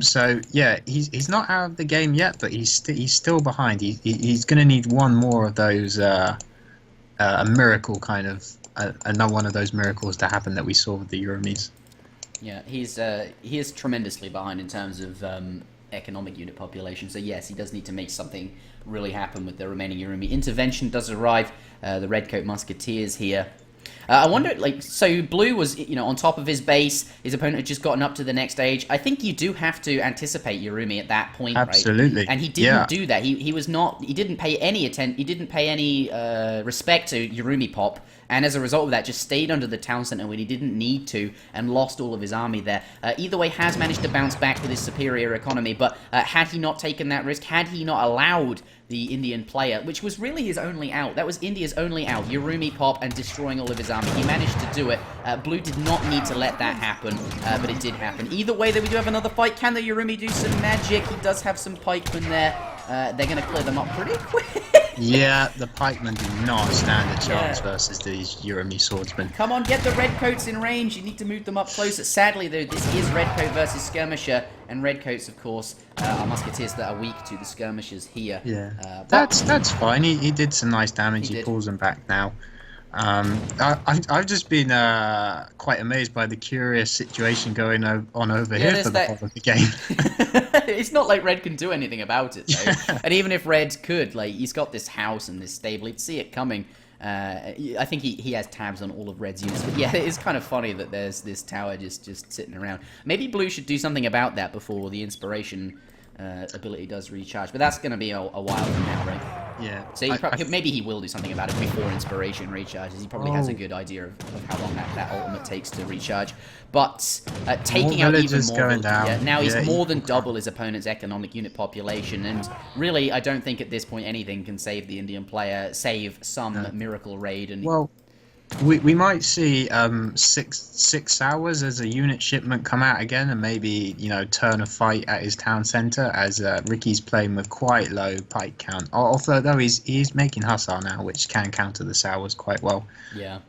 So yeah, he's not out of the game yet, but he's still behind. He's going to need one more of those a miracle kind of another one of those miracles to happen that we saw with the Urumis. Yeah, he is tremendously behind in terms of economic unit population. So yes, he does need to make something really happen with the remaining Urumi. Intervention does arrive. The Redcoat Musketeers here. I wonder, so Blue was, on top of his base. His opponent had just gotten up to the next stage. I think you do have to anticipate Urumi at that point, Absolutely. Right? And he didn't do that. He was not. He didn't pay any He didn't pay any respect to Urumi pop. And as a result of that, just stayed under the town centre when he didn't need to, and lost all of his army there. Either way, has managed to bounce back with his superior economy, but had he not taken that risk, had he not allowed the Indian player, which was really his only out. That was India's only out. Yurumi pop and destroying all of his army. He managed to do it. Blue did not need to let that happen, but it did happen. Either way, though, we do have another fight. Can the Yurumi do some magic? He does have some pikemen there. They're going to clear them up pretty quick. Yeah, the pikemen do not stand a chance versus these Yurumi swordsmen. Come on, get the redcoats in range. You need to move them up closer. Sadly, though, this is redcoat versus skirmisher, and redcoats, of course, are musketeers that are weak to the skirmishers here. Yeah, that's fine. He did some nice damage. He pulls them back now. I've just been quite amazed by the curious situation going on over here for the whole of the game. It's not like Red can do anything about it, though. And even if Red could, like, he's got this house and this stable, he'd see it coming. I think he has tabs on all of Red's units. But yeah, it is kind of funny that there's this tower just sitting around. Maybe Blue should do something about that before the inspiration ability does recharge. But that's going to be a while from now, right? Yeah. So maybe he will do something about it before inspiration recharges. He probably has a good idea of how long that ultimate takes to recharge. But taking out even more, now he's more than double his opponent's economic unit population, and really, I don't think at this point anything can save the Indian player, save some miracle raid. And well, we might see six hours as a unit shipment come out again, and maybe turn a fight at his town centre as Ricky's playing with quite low pike count. Although he's making hussar now, which can counter the sours quite well. Yeah.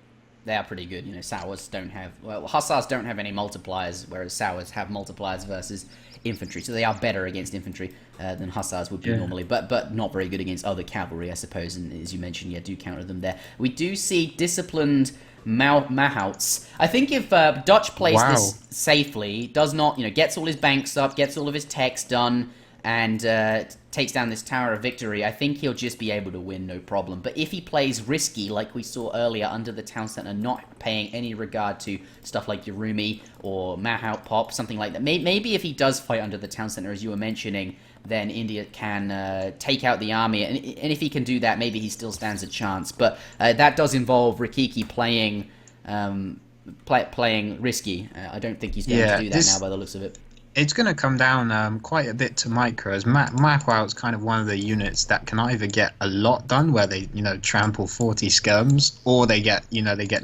They are pretty good. Sours don't have... Well, hussars don't have any multipliers, whereas sours have multipliers versus infantry. So they are better against infantry than hussars would be normally, but not very good against other cavalry, I suppose. And as you mentioned, do counter them there. We do see disciplined Mahouts. I think if Dutch plays this safely, does not, gets all his banks up, gets all of his techs done, and takes down this Tower of Victory, I think he'll just be able to win, no problem. But if he plays risky, like we saw earlier under the town centre, not paying any regard to stuff like Yurumi or Mahout Pop, something like that, maybe if he does fight under the town centre, as you were mentioning, then India can take out the army. And if he can do that, maybe he still stands a chance. But that does involve Rikiki playing risky. I don't think he's going to do that now by the looks of it. It's going to come down quite a bit to micros. Mahou's kind of one of the units that can either get a lot done, where they trample 40 skirms, or they get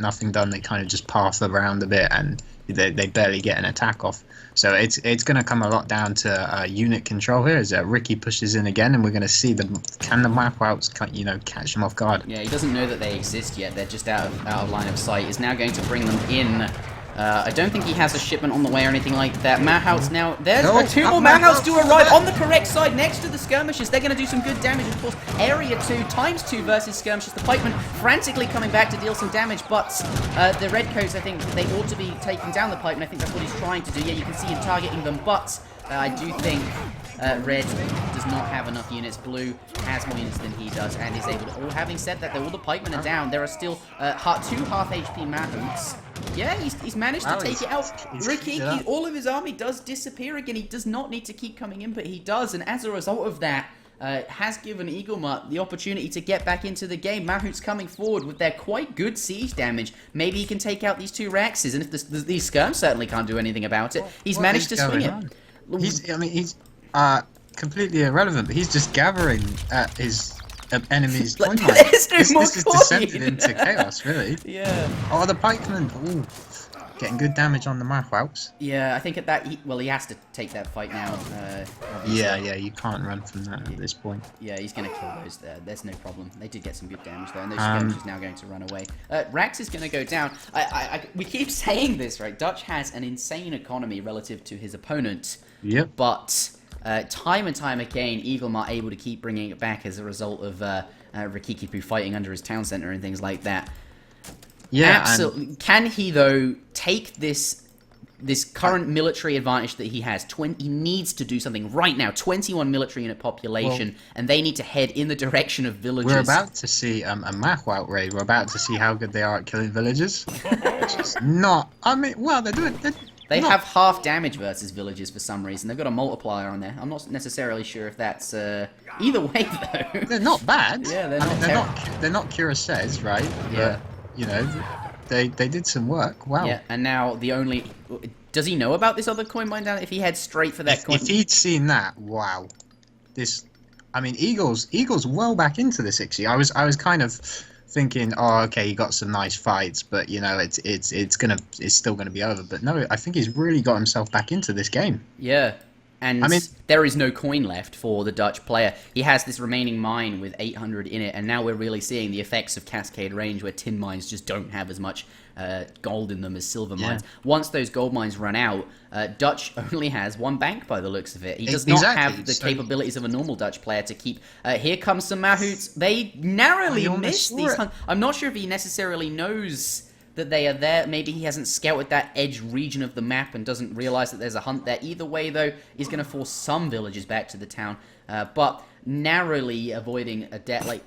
nothing done. They kind of just path around a bit and they barely get an attack off. So it's going to come a lot down to unit control here as Ricky pushes in again, and we're going to see can the Mahouts catch him off guard. Yeah, he doesn't know that they exist yet. They're just out of line of sight. He's now going to bring them in. I don't think he has a shipment on the way or anything like that. Mahouts now... There's two more Mahouts do arrive on the correct side next to the skirmishers. They're going to do some good damage. Of course, area 2 ×2 versus skirmishers. The pikemen frantically coming back to deal some damage, but the redcoats, I think, they ought to be taking down the pikemen. I think that's what he's trying to do. Yeah, you can see him targeting them, but I do think... Red does not have enough units. Blue has more units than he does and is able to... having said that, though, all the pikemen are down. There are still 2 half HP Mahouts. Yeah, he's managed to take it out. Ricky, all of his army does disappear again. He does not need to keep coming in, but he does. And as a result of that, has given EAGLEMUT the opportunity to get back into the game. Mahouts coming forward with their quite good siege damage. Maybe he can take out these 2 Raxes, and if these skirms certainly can't do anything about it, he's managed to swing it. He's completely irrelevant, but he's just gathering at his enemy's point line. This is descended into chaos, really. Yeah. Oh, the pikemen. Ooh, getting good damage on the Mahouts. Yeah, I think at that... he has to take that fight now. Yeah, you can't run from that at this point. Yeah, he's going to kill those there. There's no problem. They did get some good damage there, and those skirmishers now going to run away. Rax is going to go down. We keep saying this, right? Dutch has an insane economy relative to his opponent. Yep. But... time and time again, EAGLEMUT able to keep bringing it back as a result of Rikikipu fighting under his town centre and things like that. Yeah, absolutely. Can he, though, take this current military advantage that he has? He needs to do something right now. 21 military unit population, and they need to head in the direction of villages. We're about to see a Mahout raid. We're about to see how good they are at killing villages. Which is not... I mean, well, they're doing... They have half damage versus villages for some reason. They've got a multiplier on there. I'm not necessarily sure if that's... Either way, though. They're not bad. Yeah, they're not cuirassiers, right? Yeah. But, they did some work. Wow. Yeah, and now the only... Does he know about this other coin mine down? If he heads straight for that coin... If he'd seen that, wow. I mean, Eagles well back into the 60. I was kind of thinking, oh, okay, he got some nice fights, but it's still gonna be over. But no, I think he's really got himself back into this game. Yeah. And I mean, there is no coin left for the Dutch player. He has this remaining mine with 800 in it, and now we're really seeing the effects of Cascade Range, where tin mines just don't have as much gold in them as silver mines. Once those gold mines run out, Dutch only has one bank by the looks of it. He does not have the capabilities of a normal Dutch player to keep... here comes some Mahouts. They narrowly missed these... I'm not sure if he necessarily knows that they are there. Maybe he hasn't scouted that edge region of the map and doesn't realize that there's a hunt there. Either way, though, he's going to force some villagers back to the town, but narrowly avoiding a death. Like,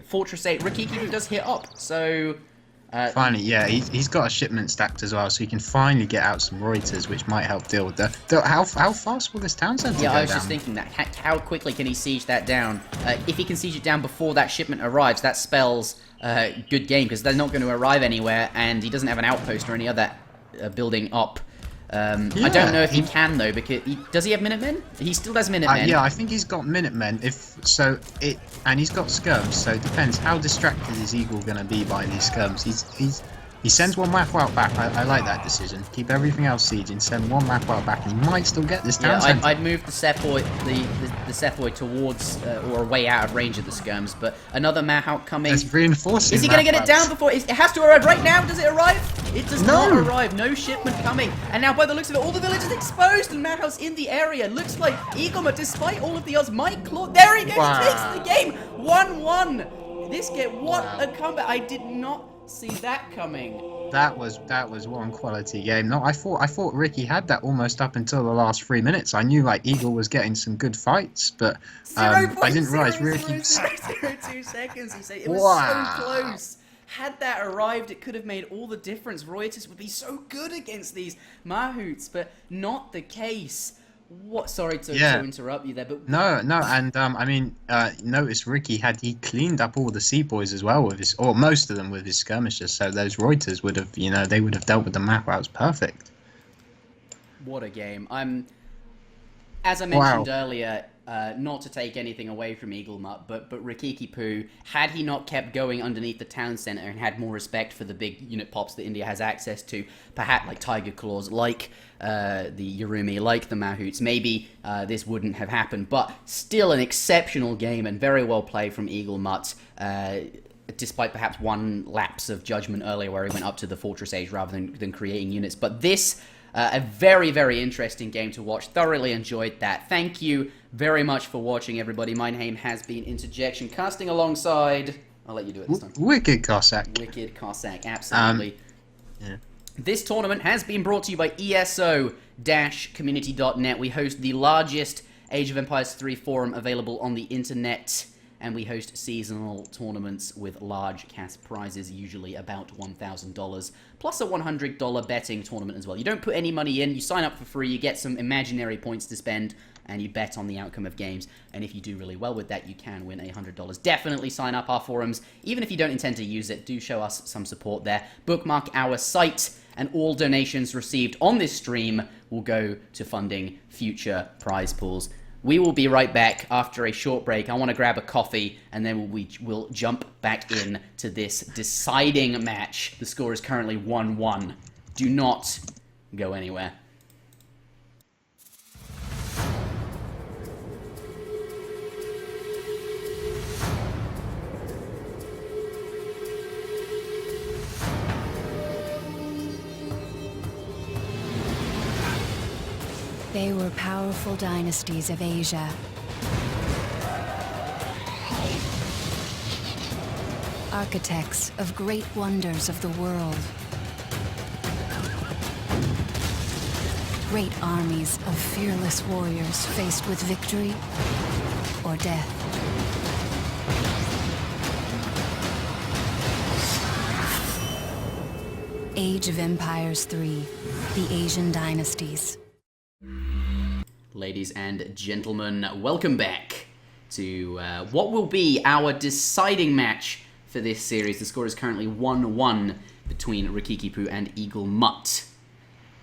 Fortress 8, Rikikipu does hit up, so... finally, yeah, he's got a shipment stacked as well, so he can finally get out some Reuters, which might help deal with how fast will this town centre go down? Yeah, I was just thinking that. How quickly can he siege that down? If he can siege it down before that shipment arrives, that spells good game, because they're not going to arrive anywhere, and he doesn't have an outpost or any other building up. I don't know if he can, though, because does he have Minutemen? He still has Minutemen. Yeah, I think he's got Minutemen. And he's got skirms, so it depends how distracted is Eagle going to be by these skirms. He sends one Mathwout back. I like that decision. Keep everything else sieging, send one Mathwout back, and he might still get this town centre. I'd move the Sepoy towards or away out of range of the skirms, but another Mahout coming. It's reinforcing. Is he going to get it down before? It has to arrive right now. Does it arrive? It does not arrive. No shipment coming. And now, by the looks of it, all the villages exposed and Mahout's in the area. Looks like EAGLEMUT, despite all of the odds, might claw. There he goes. Wow. He takes the game. 1-1. This game, what a comeback! I did not see that coming. That was one quality game. No, I thought Ricky had that almost up until the last 3 minutes. I knew like Eagle was getting some good fights, but I didn't realize Ricky. 0.002 seconds. He said it was so close. Had that arrived, it could have made all the difference. Reuters would be so good against these Mahouts, but not the case. What? Sorry to interrupt you there, but no, and I mean, notice Ricky he cleaned up all the sepoys as well with his, or most of them with his skirmishers. So those Reuters would have, they would have dealt with the map. That was perfect. What a game! As I mentioned earlier, not to take anything away from EAGLEMUT, but Rikikipu, had he not kept going underneath the town centre and had more respect for the big unit pops that India has access to, perhaps like Tiger Claws, like the Yurumi, like the Mahouts, maybe this wouldn't have happened. But still an exceptional game and very well played from EAGLEMUT, despite perhaps one lapse of judgment earlier where he went up to the Fortress Age rather than creating units. But this... a very, very interesting game to watch. Thoroughly enjoyed that. Thank you very much for watching, everybody. My name has been Interjection, casting alongside... I'll let you do it this time. WickedCossack. WickedCossack, absolutely. This tournament has been brought to you by ESO-community.net. We host the largest Age of Empires 3 forum available on the internet, and we host seasonal tournaments with large cash prizes, usually about $1,000, plus a $100 betting tournament as well. You don't put any money in, you sign up for free, you get some imaginary points to spend, and you bet on the outcome of games. And if you do really well with that, you can win $100. Definitely sign up our forums. Even if you don't intend to use it, do show us some support there. Bookmark our site, and all donations received on this stream will go to funding future prize pools. We will be right back after a short break. I want to grab a coffee, and then we'll jump back in to this deciding match. The score is currently 1-1. Do not go anywhere. They were powerful dynasties of Asia. Architects of great wonders of the world. Great armies of fearless warriors faced with victory or death. Age of Empires 3, the Asian Dynasties. Ladies and gentlemen, welcome back to what will be our deciding match for this series. The score is currently 1-1 between Rikikipu and EAGLEMUT.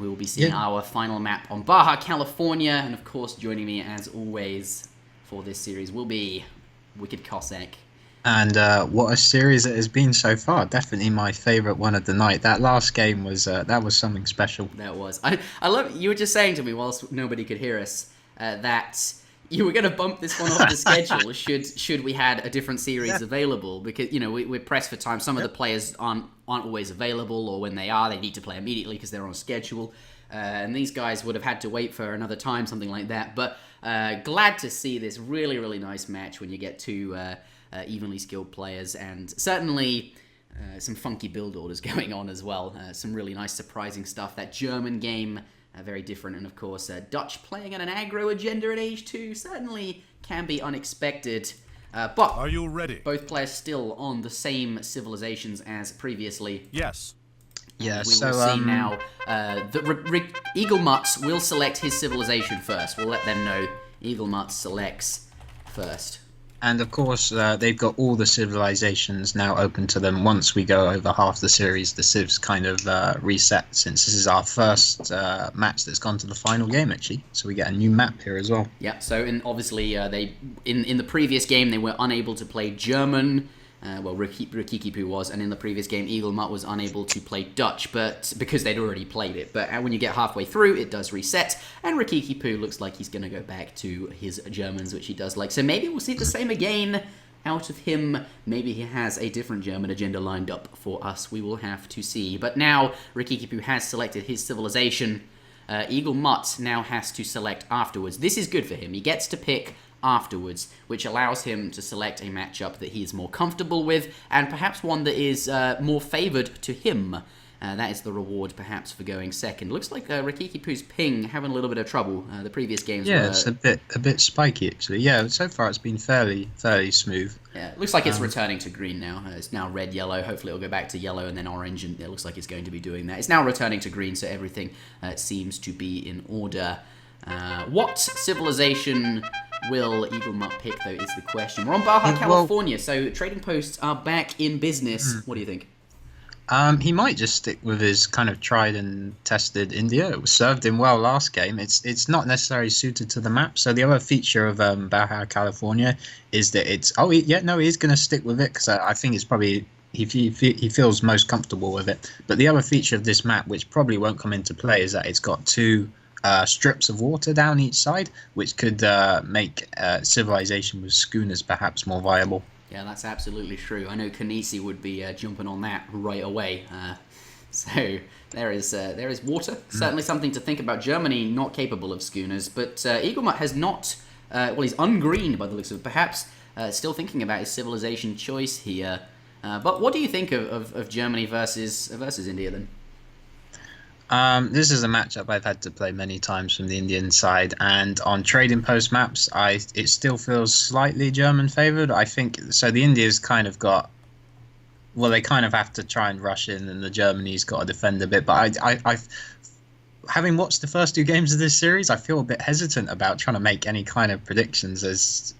We will be seeing our final map on Baja California, and of course joining me as always, for this series will be Wicked Cossack. And what a series it has been so far. Definitely my favourite one of the night. That last game was something special. That was. I love you were just saying to me whilst nobody could hear us that you were going to bump this one off the schedule should we had a different series available, because we're pressed for time. Some of the players aren't always available, or when they are, they need to play immediately because they're on schedule. And these guys would have had to wait for another time, something like that. But glad to see this really, really nice match when you get two evenly skilled players, and certainly some funky build orders going on as well. Some really nice, surprising stuff. That German game, very different, and of course, Dutch playing on an aggro agenda at age 2 certainly can be unexpected. But are you ready? Both players still on the same civilizations as previously. Yes. Yeah, we will see now. EAGLEMUT will select his civilization first. We'll let them know EAGLEMUT selects first. And of course, they've got all the civilizations now open to them. Once we go over half the series, the civs kind of reset, since this is our first match that's gone to the final game, actually. So we get a new map here as well. Yeah, so obviously, they in the previous game, they were unable to play German. Rikikipu was, and in the previous game, EAGLEMUT was unable to play Dutch, but because they'd already played it. But when you get halfway through, it does reset, and Rikikipu looks like he's going to go back to his Germans, which he does like. So maybe we'll see the same again out of him. Maybe he has a different German agenda lined up for us. We will have to see. But now Rikikipu has selected his civilization. EAGLEMUT now has to select afterwards. This is good for him. He gets to pick afterwards, which allows him to select a matchup that he is more comfortable with, and perhaps one that is more favoured to him. That is the reward, perhaps, for going second. Looks like Rikikipu's ping having a little bit of trouble. The previous games were... it's a bit spiky, actually. Yeah, so far it's been fairly smooth. Yeah, looks like it's returning to green now. It's now red, yellow. Hopefully it'll go back to yellow and then orange, and it looks like it's going to be doing that. It's now returning to green, so everything seems to be in order. What civilization will EAGLEMUT pick, though, is the question. We're on Baja, California, so trading posts are back in business. What do you think? He might just stick with his kind of tried and tested India. It served him well last game. It's not necessarily suited to the map. So the other feature of Baja, California is that it's... he's going to stick with it, because I think it's probably... He feels most comfortable with it. But the other feature of this map, which probably won't come into play, is that it's got two... strips of water down each side, which could make civilization with schooners perhaps more viable. Yeah, that's absolutely true. I know Kanisi would be jumping on that right away. So there is water. Certainly something to think about. Germany not capable of schooners, but EAGLEMUT has not... he's ungreened by the looks of it. Perhaps still thinking about his civilization choice here. But what do you think of Germany versus India then? This is a matchup I've had to play many times from the Indian side, and on trading post maps, it still feels slightly German favoured. I think so. The Indians kind of got, they kind of have to try and rush in, and the Germany's got to defend a bit. But I've having watched the first two games of this series, I feel a bit hesitant about trying to make any kind of predictions. As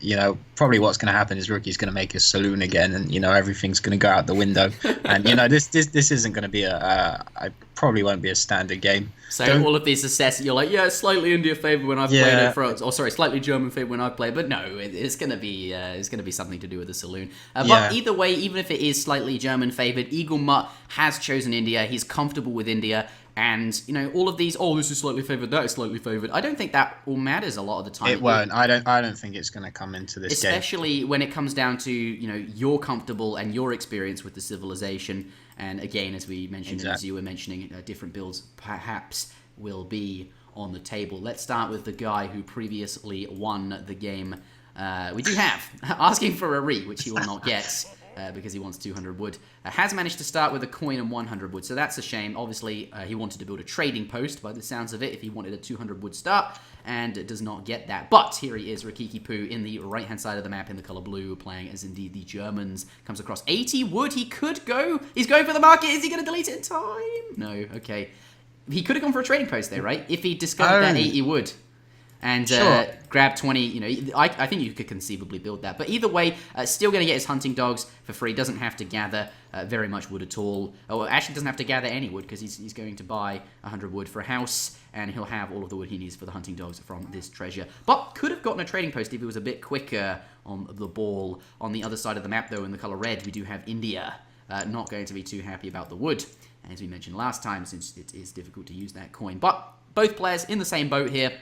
probably what's going to happen is Rookie's going to make a saloon again, and everything's going to go out the window. And this isn't going to be I probably won't be a standard game. So all of these assess, you're like, slightly India favour when I've played it, slightly German favour when I've played, but no, it's going to be something to do with the saloon. But either way, even if it is slightly German favoured, EAGLEMUT has chosen India. He's comfortable with India. And, all of these, this is slightly favoured, that is slightly favoured. I don't think that all matters a lot of the time. It won't. I don't think it's going to come into this game. Especially when it comes down to, you're comfortable and your experience with the civilization. And again, as we mentioned, as you were mentioning, different builds perhaps will be on the table. Let's start with the guy who previously won the game. We do have asking for a re, which he will not get. Because he wants 200 wood. Has managed to start with a coin and 100 wood, so that's a shame. Obviously, he wanted to build a trading post, by the sounds of it, if he wanted a 200 wood start, and does not get that. But here he is, Rikikipu, in the right-hand side of the map in the colour blue, playing as indeed the Germans. Comes across 80 wood. He could go. He's going for the market. Is he going to delete it in time? No, okay. He could have gone for a trading post there, right? If he discovered that 80 wood. and Sure. grab 20. You know, I think you could conceivably build that. But either way, still going to get his hunting dogs for free. Doesn't have to gather very much wood at all. Oh, actually doesn't have to gather any wood because he's going to buy 100 wood for a house, and he'll have all of the wood he needs for the hunting dogs from this treasure. But could have gotten a trading post if he was a bit quicker on the ball. On the other side of the map, though, in the color red, we do have India. Not going to be too happy about the wood, as we mentioned last time, since it is difficult to use that coin. But both players in the same boat here,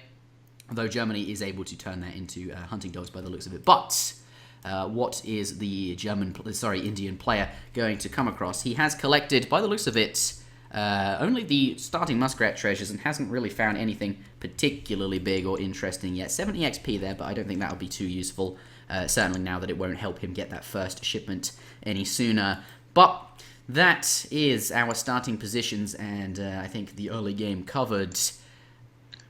though Germany is able to turn that into hunting dogs by the looks of it. But what is the Indian player going to come across? He has collected, by the looks of it, only the starting muskrat treasures and hasn't really found anything particularly big or interesting yet. 70 XP there, but I don't think that'll be too useful. Certainly now that it won't help him get that first shipment any sooner. But that is our starting positions, and I think the early game covered.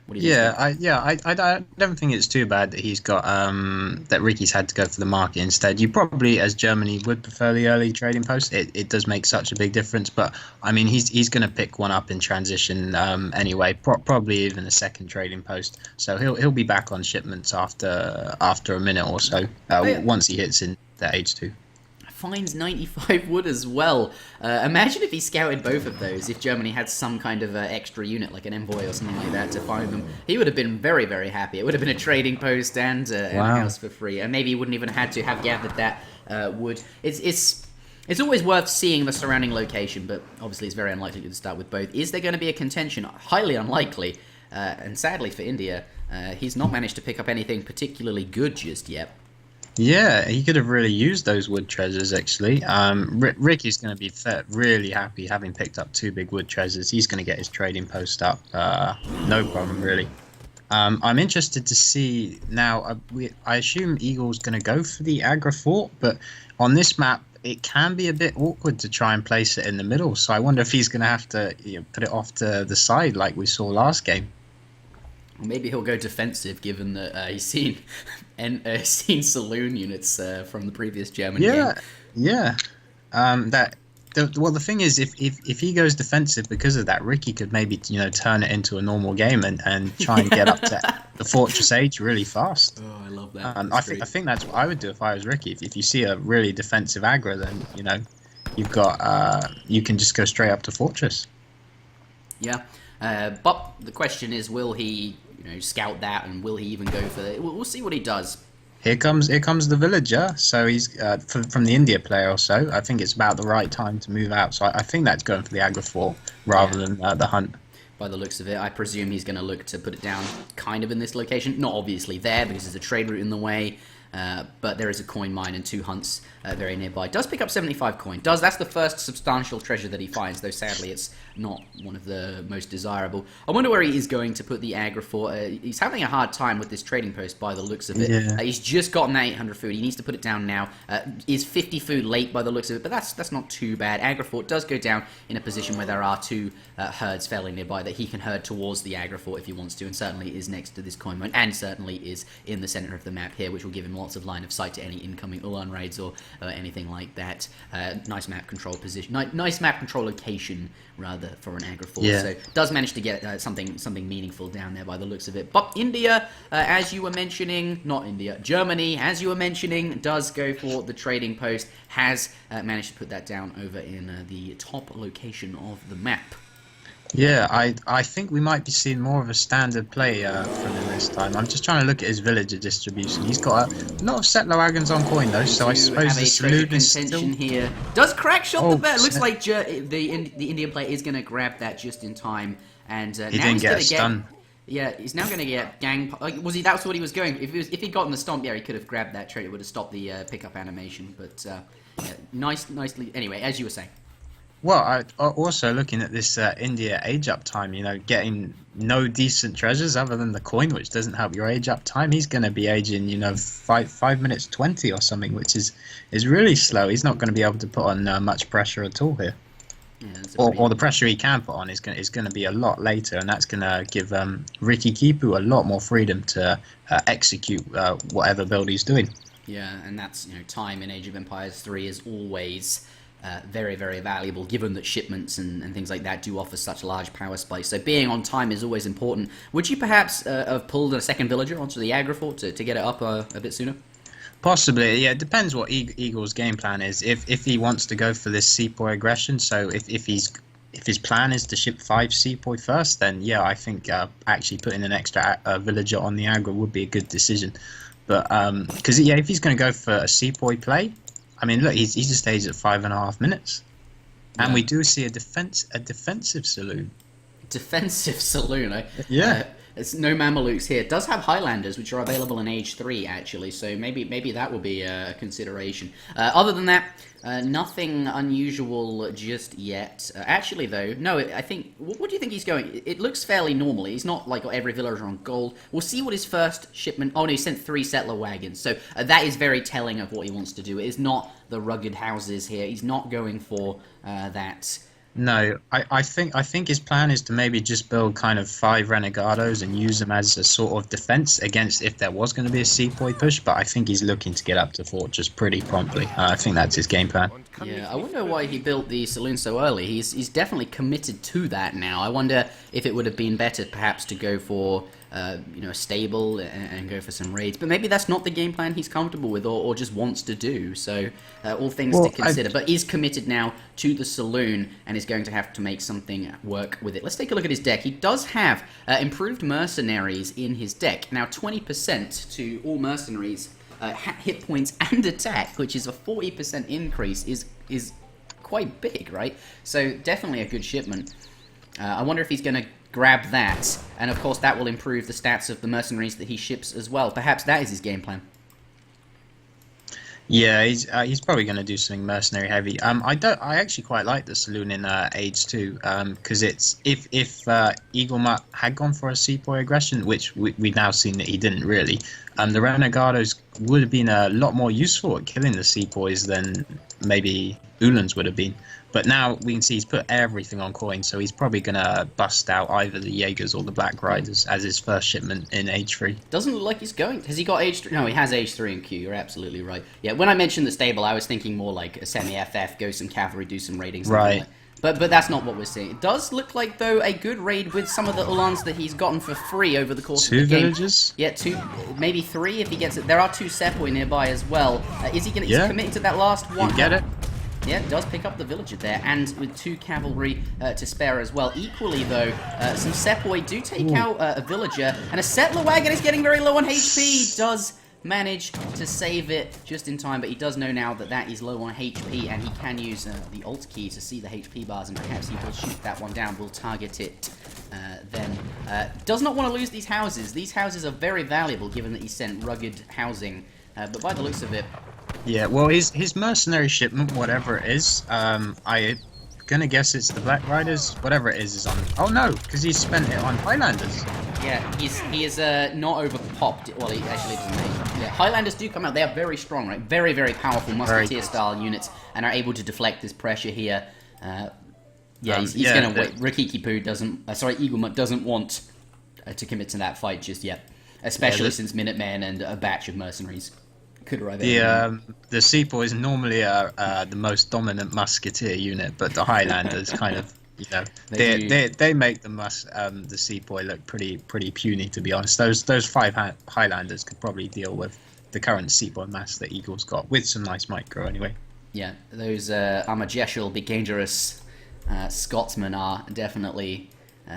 What do you think? I don't think it's too bad that he's got that Ricky's had to go for the market instead. You probably, as Germany, would prefer the early trading post. It does make such a big difference, but I mean he's going to pick one up in transition anyway. Probably even a second trading post. So he'll be back on shipments after a minute or so once he hits in the H2. Finds 95 wood as well. Imagine if he scouted both of those, if Germany had some kind of extra unit, like an envoy or something like that, to find them. He would have been very, very happy. It would have been a trading post and a house for free. And maybe he wouldn't even had to have gathered that wood. It's always worth seeing the surrounding location, but obviously it's very unlikely to start with both. Is there going to be a contention? Highly unlikely. And sadly for India, he's not managed to pick up anything particularly good just yet. Yeah, he could have really used those wood treasures, actually. Ricky's going to be really happy having picked up 2 big wood treasures. He's going to get his trading post up. No problem, really. I'm interested to see now. I assume Eagle's going to go for the Agra Fort, but on this map, it can be a bit awkward to try and place it in the middle. So I wonder if he's going to have to put it off to the side like we saw last game. Maybe he'll go defensive, given that he's seen saloon units from the previous German game. Yeah. The thing is, if he goes defensive because of that, Ricky could maybe turn it into a normal game and try and get up to the Fortress Age really fast. Oh, I love that. I think that's what I would do if I was Ricky. If you see a really defensive aggro, then you've got you can just go straight up to Fortress. Yeah, but the question is, will he scout that, and will he even go for it? We'll see what he does. Here comes the villager. So he's from the India player or so. I think it's about the right time to move out. So I think that's going for the Agra Fort rather than the hunt. By the looks of it, I presume he's going to look to put it down kind of in this location. Not obviously there, because there's a trade route in the way. But there is a coin mine and 2 hunts very nearby. Does pick up 75 coin. That's the first substantial treasure that he finds, though sadly it's not one of the most desirable. I wonder where he is going to put the Agra Fort. He's having a hard time with this trading post by the looks of it. Yeah. He's just gotten that 800 food. He needs to put it down now. Is 50 food late by the looks of it, but that's not too bad. Agra Fort does go down in a position where there are 2 herds fairly nearby that he can herd towards the Agra Fort if he wants to, and certainly is next to this coin mine, and certainly is in the center of the map here, which will give him lots of line of sight to any incoming Ulan raids or anything like that. Nice map control position, nice map control location rather for an Agra Fort. Yeah. So does manage to get something meaningful down there by the looks of it. But India, as you were mentioning, not India, Germany, as you were mentioning, does go for the trading post. Has managed to put that down over in the top location of the map. Yeah, I think we might be seeing more of a standard play from him this time. I'm just trying to look at his villager distribution. He's got a lot of settler wagons on coin though, so I suppose the saloon is still here. Does crack shot the bet? Looks like the Indian player is going to grab that just in time, and he now didn't he's get a stun. Yeah, he's now going to get gang. That's what he was going. If he'd gotten the stomp, he could have grabbed that trade. It would have stopped the pickup animation. But nicely. Anyway, as you were saying. Well, I also looking at this India age up time, getting no decent treasures other than the coin, which doesn't help your age up time. He's going to be aging, 5 minutes 20 or something, which is really slow. He's not going to be able to put on much pressure at all here. Yeah, or the pressure he can put on is going to be a lot later, and that's going to give Rikikipu a lot more freedom to execute whatever build he's doing. Yeah, and that's time in Age of Empires 3 is always very, very valuable, given that shipments and things like that do offer such large power spikes. So being on time is always important. Would you perhaps have pulled a second villager onto the aggro fort to get it up a bit sooner? Possibly, yeah. It depends what Eagle's game plan is. If he wants to go for this sepoy aggression, so if his plan is to ship 5 sepoy first, then yeah, I think actually putting an extra villager on the aggro would be a good decision. But because if he's going to go for a sepoy play, I mean, look, he's just staged at 5.5 minutes, and we do see a defensive saloon. Defensive saloon, eh? Yeah. It's no Mamelukes here. It does have Highlanders, which are available in Age 3, actually, so maybe that will be a consideration. Other than that, nothing unusual just yet. Actually, though, no, I think... What do you think he's going? It looks fairly normal. He's not like got every villager on gold. We'll see what his first shipment... Oh, no, he sent 3 settler wagons, so that is very telling of what he wants to do. It is not the rugged houses here. He's not going for that... No, I think his plan is to maybe just build kind of 5 renegados and use them as a sort of defense against if there was going to be a sepoy push. But I think he's looking to get up to fortress pretty promptly. I think that's his game plan. Yeah, I wonder why he built the saloon so early. He's definitely committed to that now. I wonder if it would have been better perhaps to go for a stable and go for some raids. But maybe that's not the game plan he's comfortable with or just wants to do. So all things to consider. But is committed now to the saloon and is going to have to make something work with it. Let's take a look at his deck. He does have improved mercenaries in his deck. Now 20% to all mercenaries, hit points and attack, which is a 40% increase, is quite big, right? So definitely a good shipment. I wonder if he's going to grab that, and of course that will improve the stats of the mercenaries that he ships as well. Perhaps that is his game plan. Yeah, he's probably going to do something mercenary heavy. I actually quite like the saloon in Age 2, because it's if EAGLEMUT had gone for a sepoy aggression, which we've now seen that he didn't really, the renegados would have been a lot more useful at killing the sepoys than maybe Uhlans would have been. But now we can see he's put everything on coin, so he's probably going to bust out either the Jaegers or the Black Riders as his first shipment in Age 3. Doesn't look like he's going. Has he got Age 3? No, he has Age 3 in Q. You're absolutely right. Yeah, when I mentioned the stable, I was thinking more like a semi-FF, go some cavalry, do some raiding. Right. Like. But that's not what we're seeing. It does look like, though, a good raid with some of the Uhlans that he's gotten for free over the course of the game. 2 villages? Yeah, 2, maybe 3 if he gets it. There are 2 sepoy nearby as well. Is he going to... He's committing to that last one. You get it? Yeah, does pick up the villager there, and with 2 cavalry to spare as well. Equally, though, some sepoy do take out a villager, and a settler wagon is getting very low on HP. Does manage to save it just in time, but he does know now that that is low on HP, and he can use the Alt key to see the HP bars, and perhaps he will shoot that one down, will target it then. Does not want to lose these houses. These houses are very valuable, given that he sent rugged housing, but by the looks of it... Yeah, well, his mercenary shipment, whatever it is, I'm gonna guess it's the Black Riders. Whatever it is on... Oh no, because he spent it on Highlanders. Yeah, he is not over-popped. Well, he actually doesn't. Yeah, Highlanders do come out. They are very strong, right? Very, very powerful musketeer-style units, and are able to deflect this pressure here. Yeah, he's going to wait. Rikikipu doesn't... sorry, EAGLEMUT doesn't want to commit to that fight just yet. Especially since Minutemen and a batch of mercenaries could arrive. The sepoys normally are the most dominant musketeer unit, but the Highlanders kind of... they make the sepoy look pretty puny, to be honest. Those 5 Highlanders could probably deal with the current sepoy mass that Eagle's got, with some nice micro anyway. Yeah, those Armageshel, big dangerous Scotsmen are definitely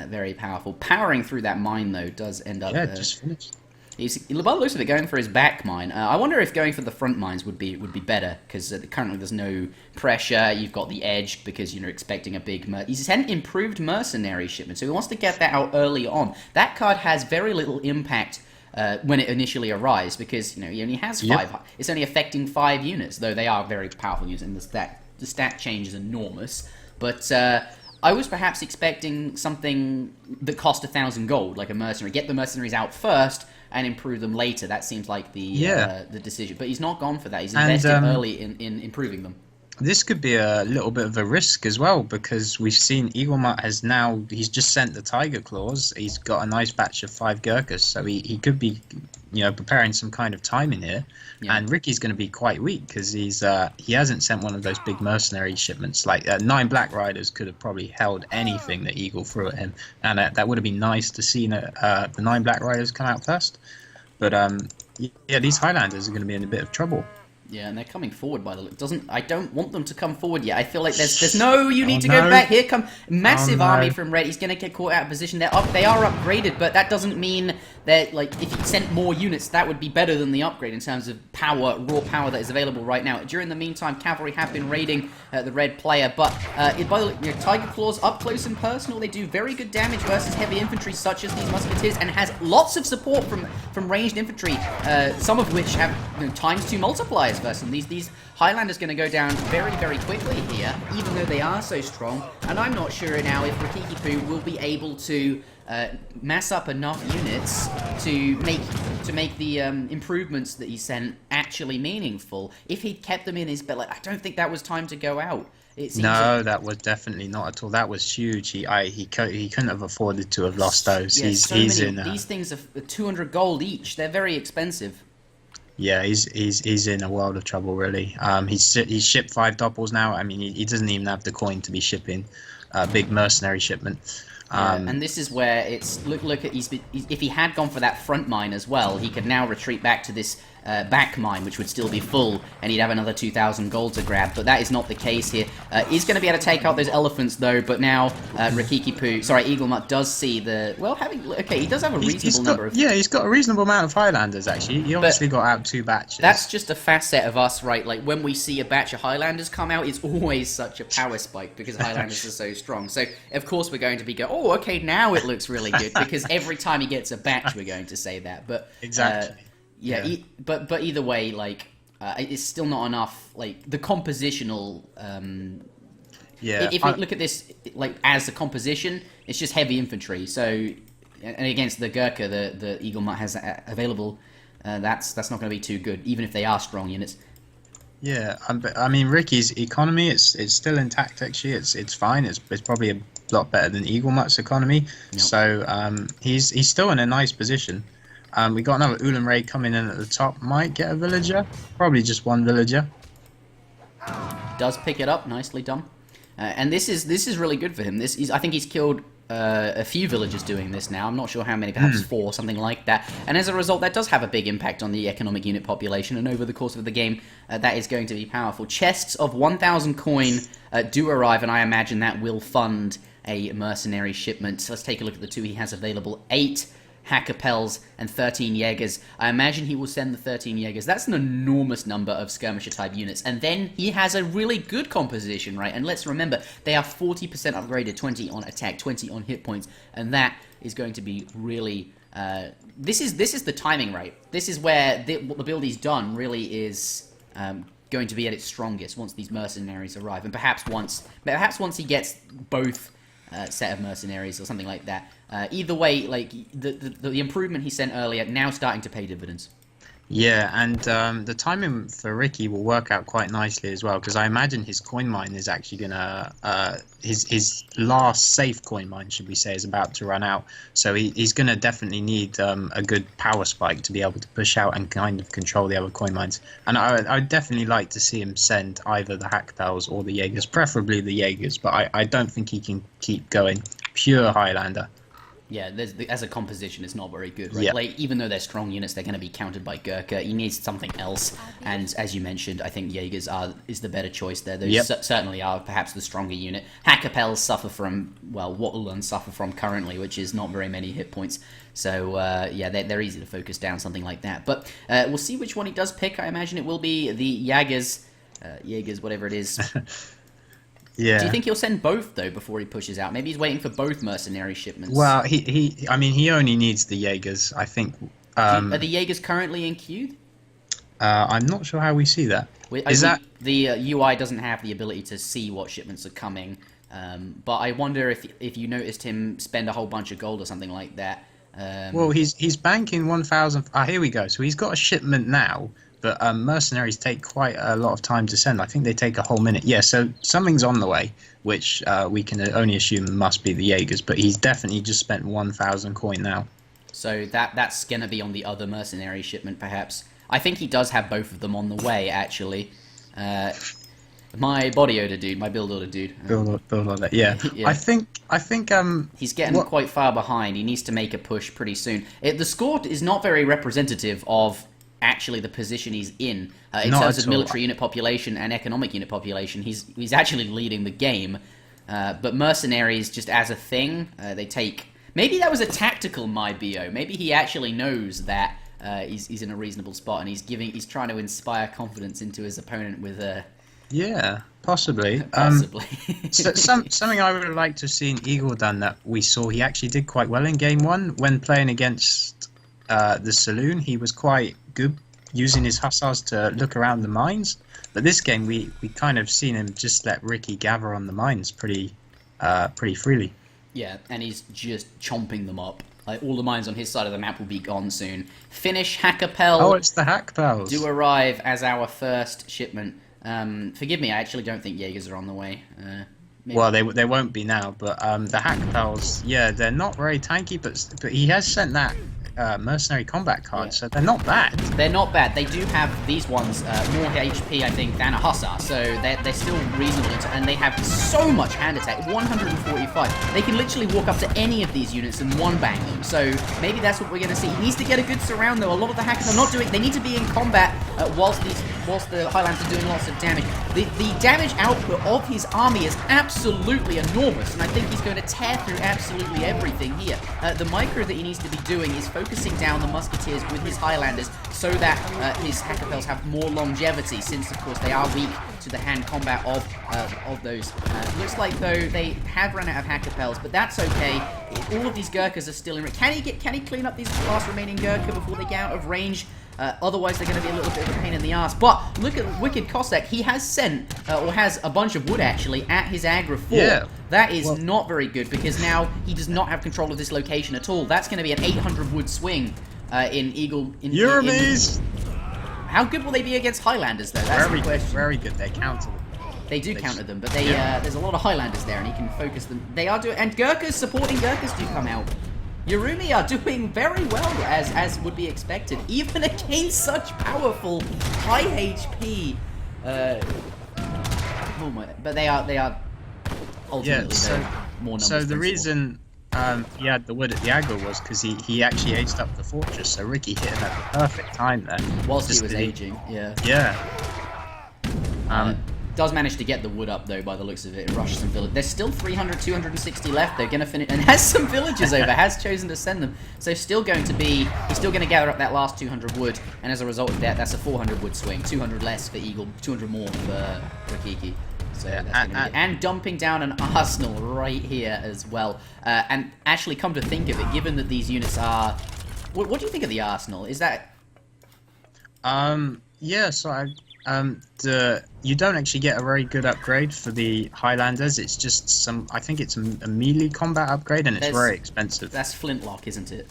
very powerful. Powering through that mine, though, does end up... Yeah, just finished. He's, by the looks of it, going for his back mine. I wonder if going for the front mines would be better, because currently there's no pressure. You've got the edge because you're expecting a big... He's sent improved mercenary shipment, so he wants to get that out early on. That card has very little impact when it initially arrives, because he only has 5. It's only affecting 5 units, though they are very powerful units, and the stat change is enormous. But I was perhaps expecting something that cost 1,000 gold, like a mercenary. Get the mercenaries out first and improve them later. That seems like the decision. But he's not gone for that. He's invested early in improving them. This could be a little bit of a risk as well, because we've seen EAGLEMUT he's just sent the Tiger Claws. He's got a nice batch of 5 Gurkhas, so he could be, preparing some kind of timing here. Yeah. And Ricky's going to be quite weak because he hasn't sent one of those big mercenary shipments. Like 9 Black Riders could have probably held anything that Eagle threw at him, and that would have been nice to see the 9 Black Riders come out first. But yeah, these Highlanders are going to be in a bit of trouble. Yeah, and they're coming forward by the look. I don't want them to come forward yet. I feel like there's no. You need to go back. Here come massive army from Red. He's gonna get caught out of position. They are upgraded, but that doesn't mean that if he sent more units, that would be better than the upgrade in terms of power, raw power that is available right now. During the meantime, cavalry have been raiding the Red player, but by the look, Tiger Claws up close and personal. They do very good damage versus heavy infantry such as these musketeers, and has lots of support from ranged infantry, some of which have ×2 multipliers. Versus these Highlanders going to go down very, very quickly here, even though they are so strong. And I'm not sure now if Rikikipu will be able to mass up enough units to make the improvements that he sent actually meaningful. If he'd kept them in his belly, I don't think that was time to go out. No, that was definitely not at all. That was huge. He couldn't have afforded to have lost those. Yeah, these things are 200 gold each. They're very expensive. Yeah, he's in a world of trouble, really. He's shipped 5 doppels now. I mean, he doesn't even have the coin to be shipping a big mercenary shipment. And this is where it's look at if he had gone for that front mine as well, he could now retreat back to this back mine, which would still be full, and he'd have another 2,000 gold to grab. But that is not the case here. He's going to be able to take out those elephants though. But now EAGLEMUT does see the he does have a reasonable number of. Yeah, he's got a reasonable amount of Highlanders actually. He obviously got out 2 batches. That's just a facet of us, right? Like when we see a batch of Highlanders come out, it's always such a power spike because Highlanders are so strong. So of course we're going to be oh, okay, now it looks really good because every time he gets a batch, we're going to say that. But exactly. But either way, it's still not enough. Like the compositional. If you look at this as a composition, it's just heavy infantry. So, and against the Gurkha, the EAGLEMUT has available, that's not going to be too good, even if they are strong units. Yeah, I mean Ricky's economy, it's still intact actually. It's fine. It's probably a lot better than EAGLEMUT's economy. Yep. So he's still in a nice position. We got another Ulan raid coming in at the top. Might get a villager. Probably just 1 villager. Does pick it up. Nicely done. And this is really good for him. I think he's killed a few villagers doing this now. I'm not sure how many, perhaps 4, something like that. And as a result, that does have a big impact on the economic unit population. And over the course of the game, that is going to be powerful. Chests of 1,000 coin do arrive, and I imagine that will fund a mercenary shipment. So let's take a look at the 2 he has available. 8 Hackapels and 13 Jaegers. I imagine he will send the 13 Jaegers. That's an enormous number of skirmisher-type units. And then he has a really good composition, right? And let's remember, they are 40% upgraded, 20 on attack, 20 on hit points. And that is going to be really... This is the timing, right? This is where what the build he's done really is going to be at its strongest once these mercenaries arrive. And perhaps once he gets both set of mercenaries or something like that. Either way, the improvement he sent earlier now starting to pay dividends. Yeah, and the timing for Ricky will work out quite nicely as well, because I imagine his coin mine is actually gonna his last safe coin mine, should we say, is about to run out. So he's gonna definitely need a good power spike to be able to push out and kind of control the other coin mines. And I'd definitely like to see him send either the Hackpels or the Jaegers, preferably the Jaegers, but I don't think he can keep going pure Highlander. Yeah, as a composition, it's not very good, right? Yeah. Even though they're strong units, they're going to be countered by Gurkha. He needs something else, and as you mentioned, I think Jaegers is the better choice there. Those certainly are perhaps the stronger unit. Hackapels suffer from, what Ulans suffer from currently, which is not very many hit points. So, they're easy to focus down, something like that. But we'll see which one he does pick. I imagine it will be the Jaegers, whatever it is. Yeah. Do you think he'll send both though before he pushes out? Maybe he's waiting for both mercenary shipments. Well, he only needs the Jaegers, I think. Are the Jaegers currently in queue? I'm not sure how we see that. The UI doesn't have the ability to see what shipments are coming, but I wonder if you noticed him spend a whole bunch of gold or something like that. Well, he's banking 1,000. Here we go. So he's got a shipment now, But mercenaries take quite a lot of time to send. I think they take a whole minute. Yeah, so something's on the way, which we can only assume must be the Jaegers. But he's definitely just spent 1,000 coin now. So that's going to be on the other mercenary shipment, perhaps. I think he does have both of them on the way, actually. My body odor dude, my build order dude. Build order, yeah. Yeah. I think he's getting quite far behind. He needs to make a push pretty soon. The score is not very representative of actually the position he's in terms of military unit population and economic unit population. He's actually leading the game, but mercenaries just as a thing, they take. Maybe that was a tactical my bo. Maybe he actually knows that he's in a reasonable spot and he's trying to inspire confidence into his opponent with a. Yeah, possibly. Possibly. So something I would have liked to have seen Eagle done that we saw. He actually did quite well in game 1 when playing against the saloon. He was quite good using his hussars to look around the mines. But this game, we kind of seen him just let Ricky gather on the mines pretty freely. Yeah, and he's just chomping them up. Like, all the mines on his side of the map will be gone soon. Finnish Hackapel. Oh, it's the Hackpels. Do arrive as our first shipment. Forgive me, I actually don't think Jaegers are on the way. Maybe. Well, they won't be now, but the Hackpels, yeah, they're not very tanky, but he has sent that mercenary combat card, so they're not bad. They're not bad. They do have these ones more HP, I think, than a hussar, so they're still reasonable, and they have so much hand attack, 145. They can literally walk up to any of these units and one-bang them, so maybe that's what we're going to see. He needs to get a good surround, though. A lot of the hackers are not doing. They need to be in combat whilst the Highlanders are doing lots of damage. The damage output of his army is absolutely enormous, and I think he's going to tear through absolutely everything here. The micro that he needs to be doing is focusing down the musketeers with his Highlanders so that his Hackapels have more longevity, since of course they are weak to the hand combat of those. Looks like though they have run out of Hackapels, but that's okay. All of these Gurkhas are still in. Can he clean up these last remaining Gurkha before they get out of range? Otherwise, they're going to be a little bit of a pain in the ass. But look at Wicked Cossack. He has sent, or has a bunch of wood actually, at his Agra 4. Yeah. That is not very good, because now he does not have control of this location at all. That's going to be an 800 wood swing in Eagle. Euromies! How good will they be against Highlanders, though? That's the question. Very good. They counter them. They do counter them, but there's a lot of Highlanders there, and he can focus them. They are doing, and Gurkhas, supporting Gurkhas do come out. Yarumi are doing very well, as would be expected, even against such powerful, high HP. Oh my! But they are ultimately more numbers. So the reason he had the wood at the Agra was because he actually aged up the fortress. So Ricky hit him at the perfect time there. Whilst he was aging, yeah. Yeah. Does manage to get the wood up, though, by the looks of it, and rush some villages. There's still 300, 260 left. They're going to finish, and has some villages over, has chosen to send them. So he's still going to gather up that last 200 wood, and as a result of that, that's a 400 wood swing. 200 less for Eagle, 200 more for Rikiki. So and dumping down an arsenal right here as well. And actually, come to think of it, given that these units are... What do you think of the arsenal? Is that... Yeah, so you don't actually get a very good upgrade for the Highlanders. It's just I think it's a melee combat upgrade, and it's very expensive. That's flintlock, isn't it?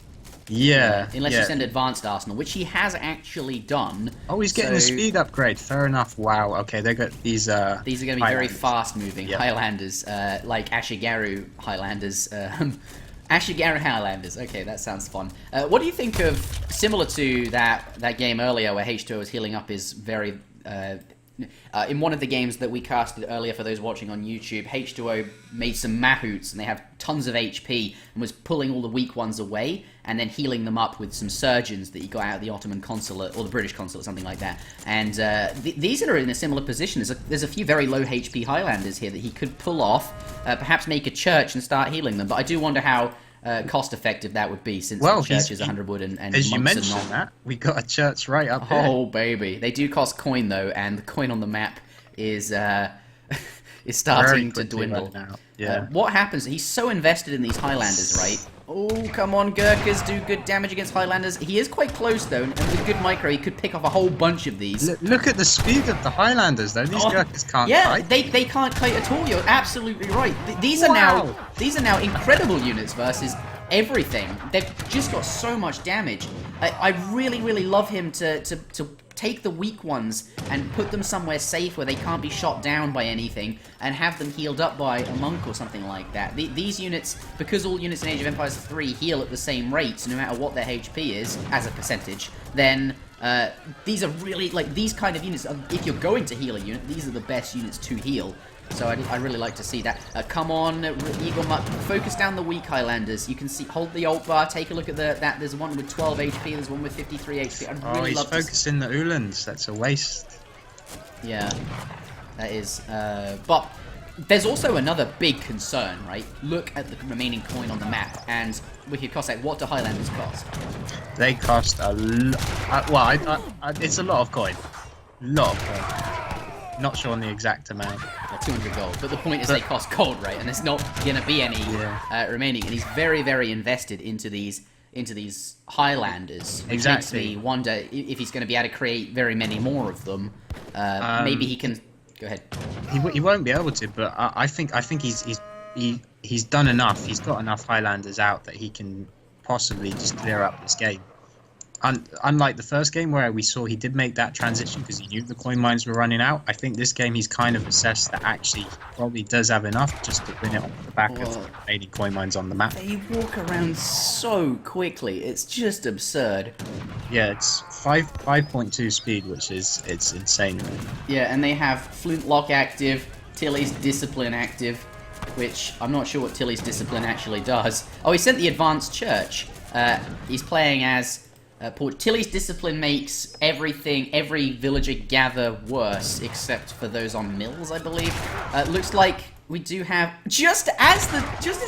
Yeah. Unless you send advanced arsenal, which he has actually done. Oh, he's getting a speed upgrade. Fair enough. Wow. Okay, they got these. These are going to be very fast-moving Highlanders, like Ashigaru Highlanders. Ashigaru Highlanders. Okay, that sounds fun. What do you think of, similar to that game earlier where H2O was healing up his very... in one of the games that we casted earlier for those watching on YouTube, H2O made some mahouts, and they have tons of HP, and was pulling all the weak ones away, and then healing them up with some surgeons that he got out of the Ottoman consulate, or the British consulate, something like that. And these are in a similar position. There's a few very low HP Highlanders here that he could pull off, perhaps make a church and start healing them, but I do wonder how cost-effective that would be, since the church is 100 wood and as you mentioned that, we got a church right up here. Oh, baby. They do cost coin, though, and the coin on the map is starting to dwindle. Right now. Yeah. What happens? He's so invested in these Highlanders, right? Oh, come on, Gurkhas, do good damage against Highlanders. He is quite close, though, and with good micro, he could pick off a whole bunch of these. Look at the speed of the Highlanders, though. These Gurkhas can't kite. They can't kite at all. You're absolutely right. These are now incredible units versus everything. They've just got so much damage. I really, really love him to take the weak ones and put them somewhere safe where they can't be shot down by anything, and have them healed up by a monk or something like that. These units, because all units in Age of Empires 3 heal at the same rate, so no matter what their HP is, as a percentage, then these are really, like, these kind of units, if you're going to heal a unit, these are the best units to heal. So I really like to see that. Come on, EAGLEMUT, focus down the weak Highlanders. You can see, hold the alt bar, take a look at that. There's one with 12 HP, there's one with 53 HP. I'd really he's focusing the Uhlans. That's a waste. Yeah, that is. But there's also another big concern, right? Look at the remaining coin on the map, and WickedCossack, what do Highlanders cost? They cost a lot. Well, it's a lot of coin. Lot of coin. Not sure on the exact amount. 200 gold, but the point is they cost gold, right? And there's not going to be any remaining. And he's very, very invested into these Highlanders. Which exactly. makes me wonder if he's going to be able to create very many more of them. Maybe he can. Go ahead. He won't be able to, but I think he's done enough. He's got enough Highlanders out that he can possibly just clear up this game. Unlike the first game where we saw he did make that transition because he knew the coin mines were running out, I think this game he's kind of assessed that actually probably does have enough just to win it off the back of the remaining coin mines on the map. They walk around so quickly, it's just absurd. Yeah, it's 5.2 speed, which is insane. Really. Yeah, and they have Flintlock active, Tilly's Discipline active, which I'm not sure what Tilly's Discipline actually does. Oh, he sent the Advanced Church. He's playing as... Tilly's Discipline makes every villager gather worse, except for those on mills, I believe. Looks like we do have, just as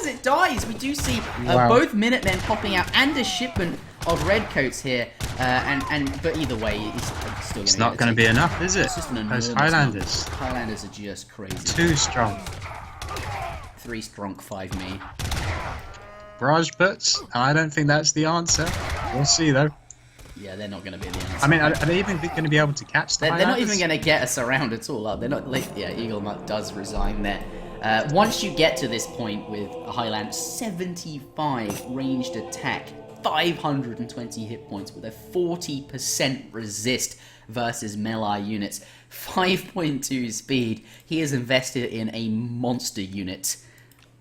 it dies, we do see both Minutemen popping out and a shipment of redcoats here. But either way, he's still going to. It's not going to be enough, is it? It's just an Those enormous Highlanders. number. Highlanders are just crazy. 2 strong. 3 strong, 5 me. Barrage puts, and I don't think that's the answer. We'll see though. Yeah, they're not going to be the answer. I mean, are they even going to be able to catch the They're not even going to get us around at all. They're not. Like, yeah, EAGLEMUT does resign there. Once you get to this point with a Highland, 75 ranged attack, 520 hit points with a 40% resist versus melee units, 5.2 speed. He is invested in a monster unit.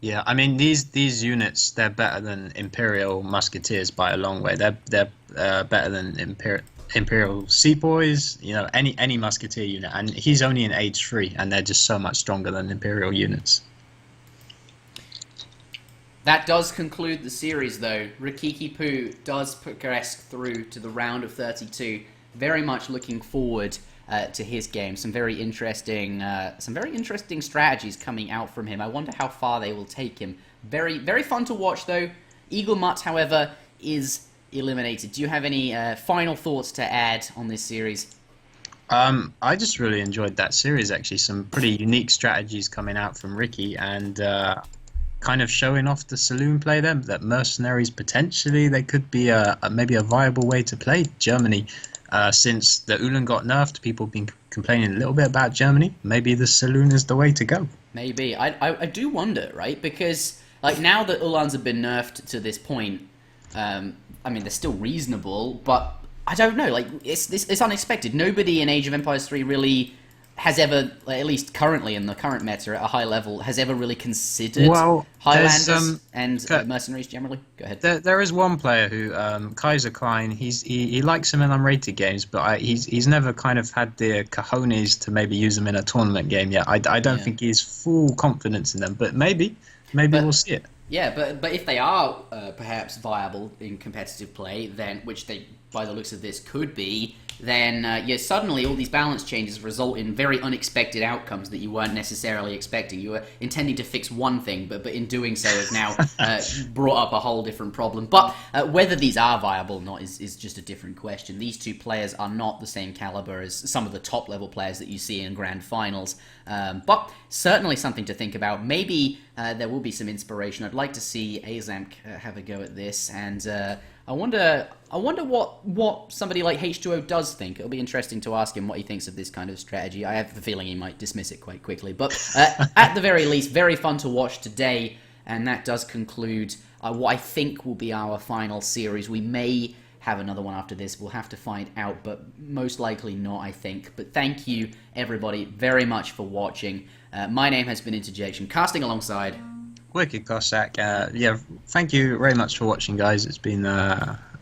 Yeah, I mean these units, they're better than Imperial Musketeers by a long way. They're better than Imperial Sepoys. You know, any Musketeer unit, and he's only in Age 3, and they're just so much stronger than Imperial units. That does conclude the series, though. Rikikipu does progress through to the round of 32. Very much looking forward to his game. Some very interesting strategies coming out from him. I wonder how far they will take him. Very, very fun to watch, though. EAGLEMUT, however, is eliminated. Do you have any final thoughts to add on this series? I just really enjoyed that series, actually. Some pretty unique strategies coming out from Ricky, and kind of showing off the saloon play there, that mercenaries potentially, they could be maybe a viable way to play Germany. Since the Uhlan got nerfed, people have been complaining a little bit about Germany. Maybe the saloon is the way to go. Maybe. I do wonder, right? Because like now that Uhlans have been nerfed to this point, I mean, they're still reasonable, but I don't know. Like it's unexpected. Nobody in Age of Empires 3 really has ever, at least currently in the current meta at a high level, has ever really considered Highlanders and mercenaries generally. Go ahead. There is one player who, Kaiser Klein, he likes him in unrated games, but he's never kind of had the cojones to maybe use them in a tournament game yet. I don't think he's full confidence in them, but maybe we'll see it. Yeah, but if they are perhaps viable in competitive play, then which they, by the looks of this, could be, then suddenly all these balance changes result in very unexpected outcomes that you weren't necessarily expecting. You were intending to fix one thing, but in doing so have now brought up a whole different problem. But whether these are viable or not is just a different question. These two players are not the same caliber as some of the top-level players that you see in grand finals. But certainly something to think about. Maybe there will be some inspiration. I'd like to see Azamk have a go at this, and I wonder what somebody like H2O does think. It'll be interesting to ask him what he thinks of this kind of strategy. I have the feeling he might dismiss it quite quickly. But at the very least, very fun to watch today, and that does conclude what I think will be our final series. We may have another one after this. We'll have to find out, but most likely not, I think. But thank you, everybody, very much for watching. My name has been Interjection, casting alongside Wicked Cossack. Yeah, thank you very much for watching, guys. It's been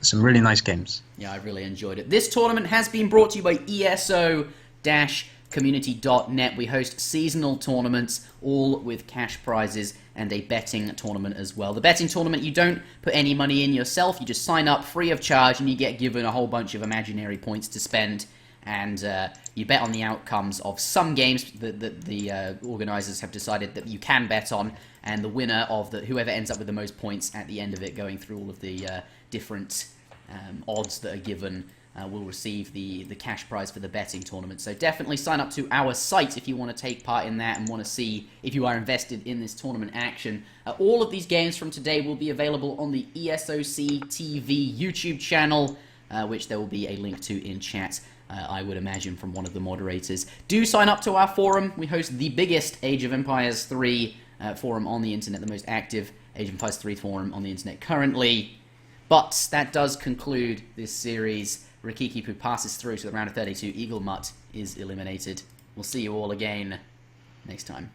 some really nice games. Yeah, I really enjoyed it. This tournament has been brought to you by ESO-community.net. We host seasonal tournaments, all with cash prizes and a betting tournament as well. The betting tournament, you don't put any money in yourself. You just sign up free of charge, and you get given a whole bunch of imaginary points to spend. And you bet on the outcomes of some games that the organisers have decided that you can bet on, and the winner of whoever ends up with the most points at the end of it, going through all of the different odds that are given, will receive the cash prize for the betting tournament. So definitely sign up to our site if you want to take part in that and want to see if you are invested in this tournament action. All of these games from today will be available on the ESOC TV YouTube channel, which there will be a link to in chat. I would imagine from one of the moderators. Do sign up to our forum. We host the biggest Age of Empires 3 forum on the internet, the most active Age of Empires 3 forum on the internet currently. But that does conclude this series. Rikikipu passes through to the round of 32. EAGLEMUT is eliminated. We'll see you all again next time.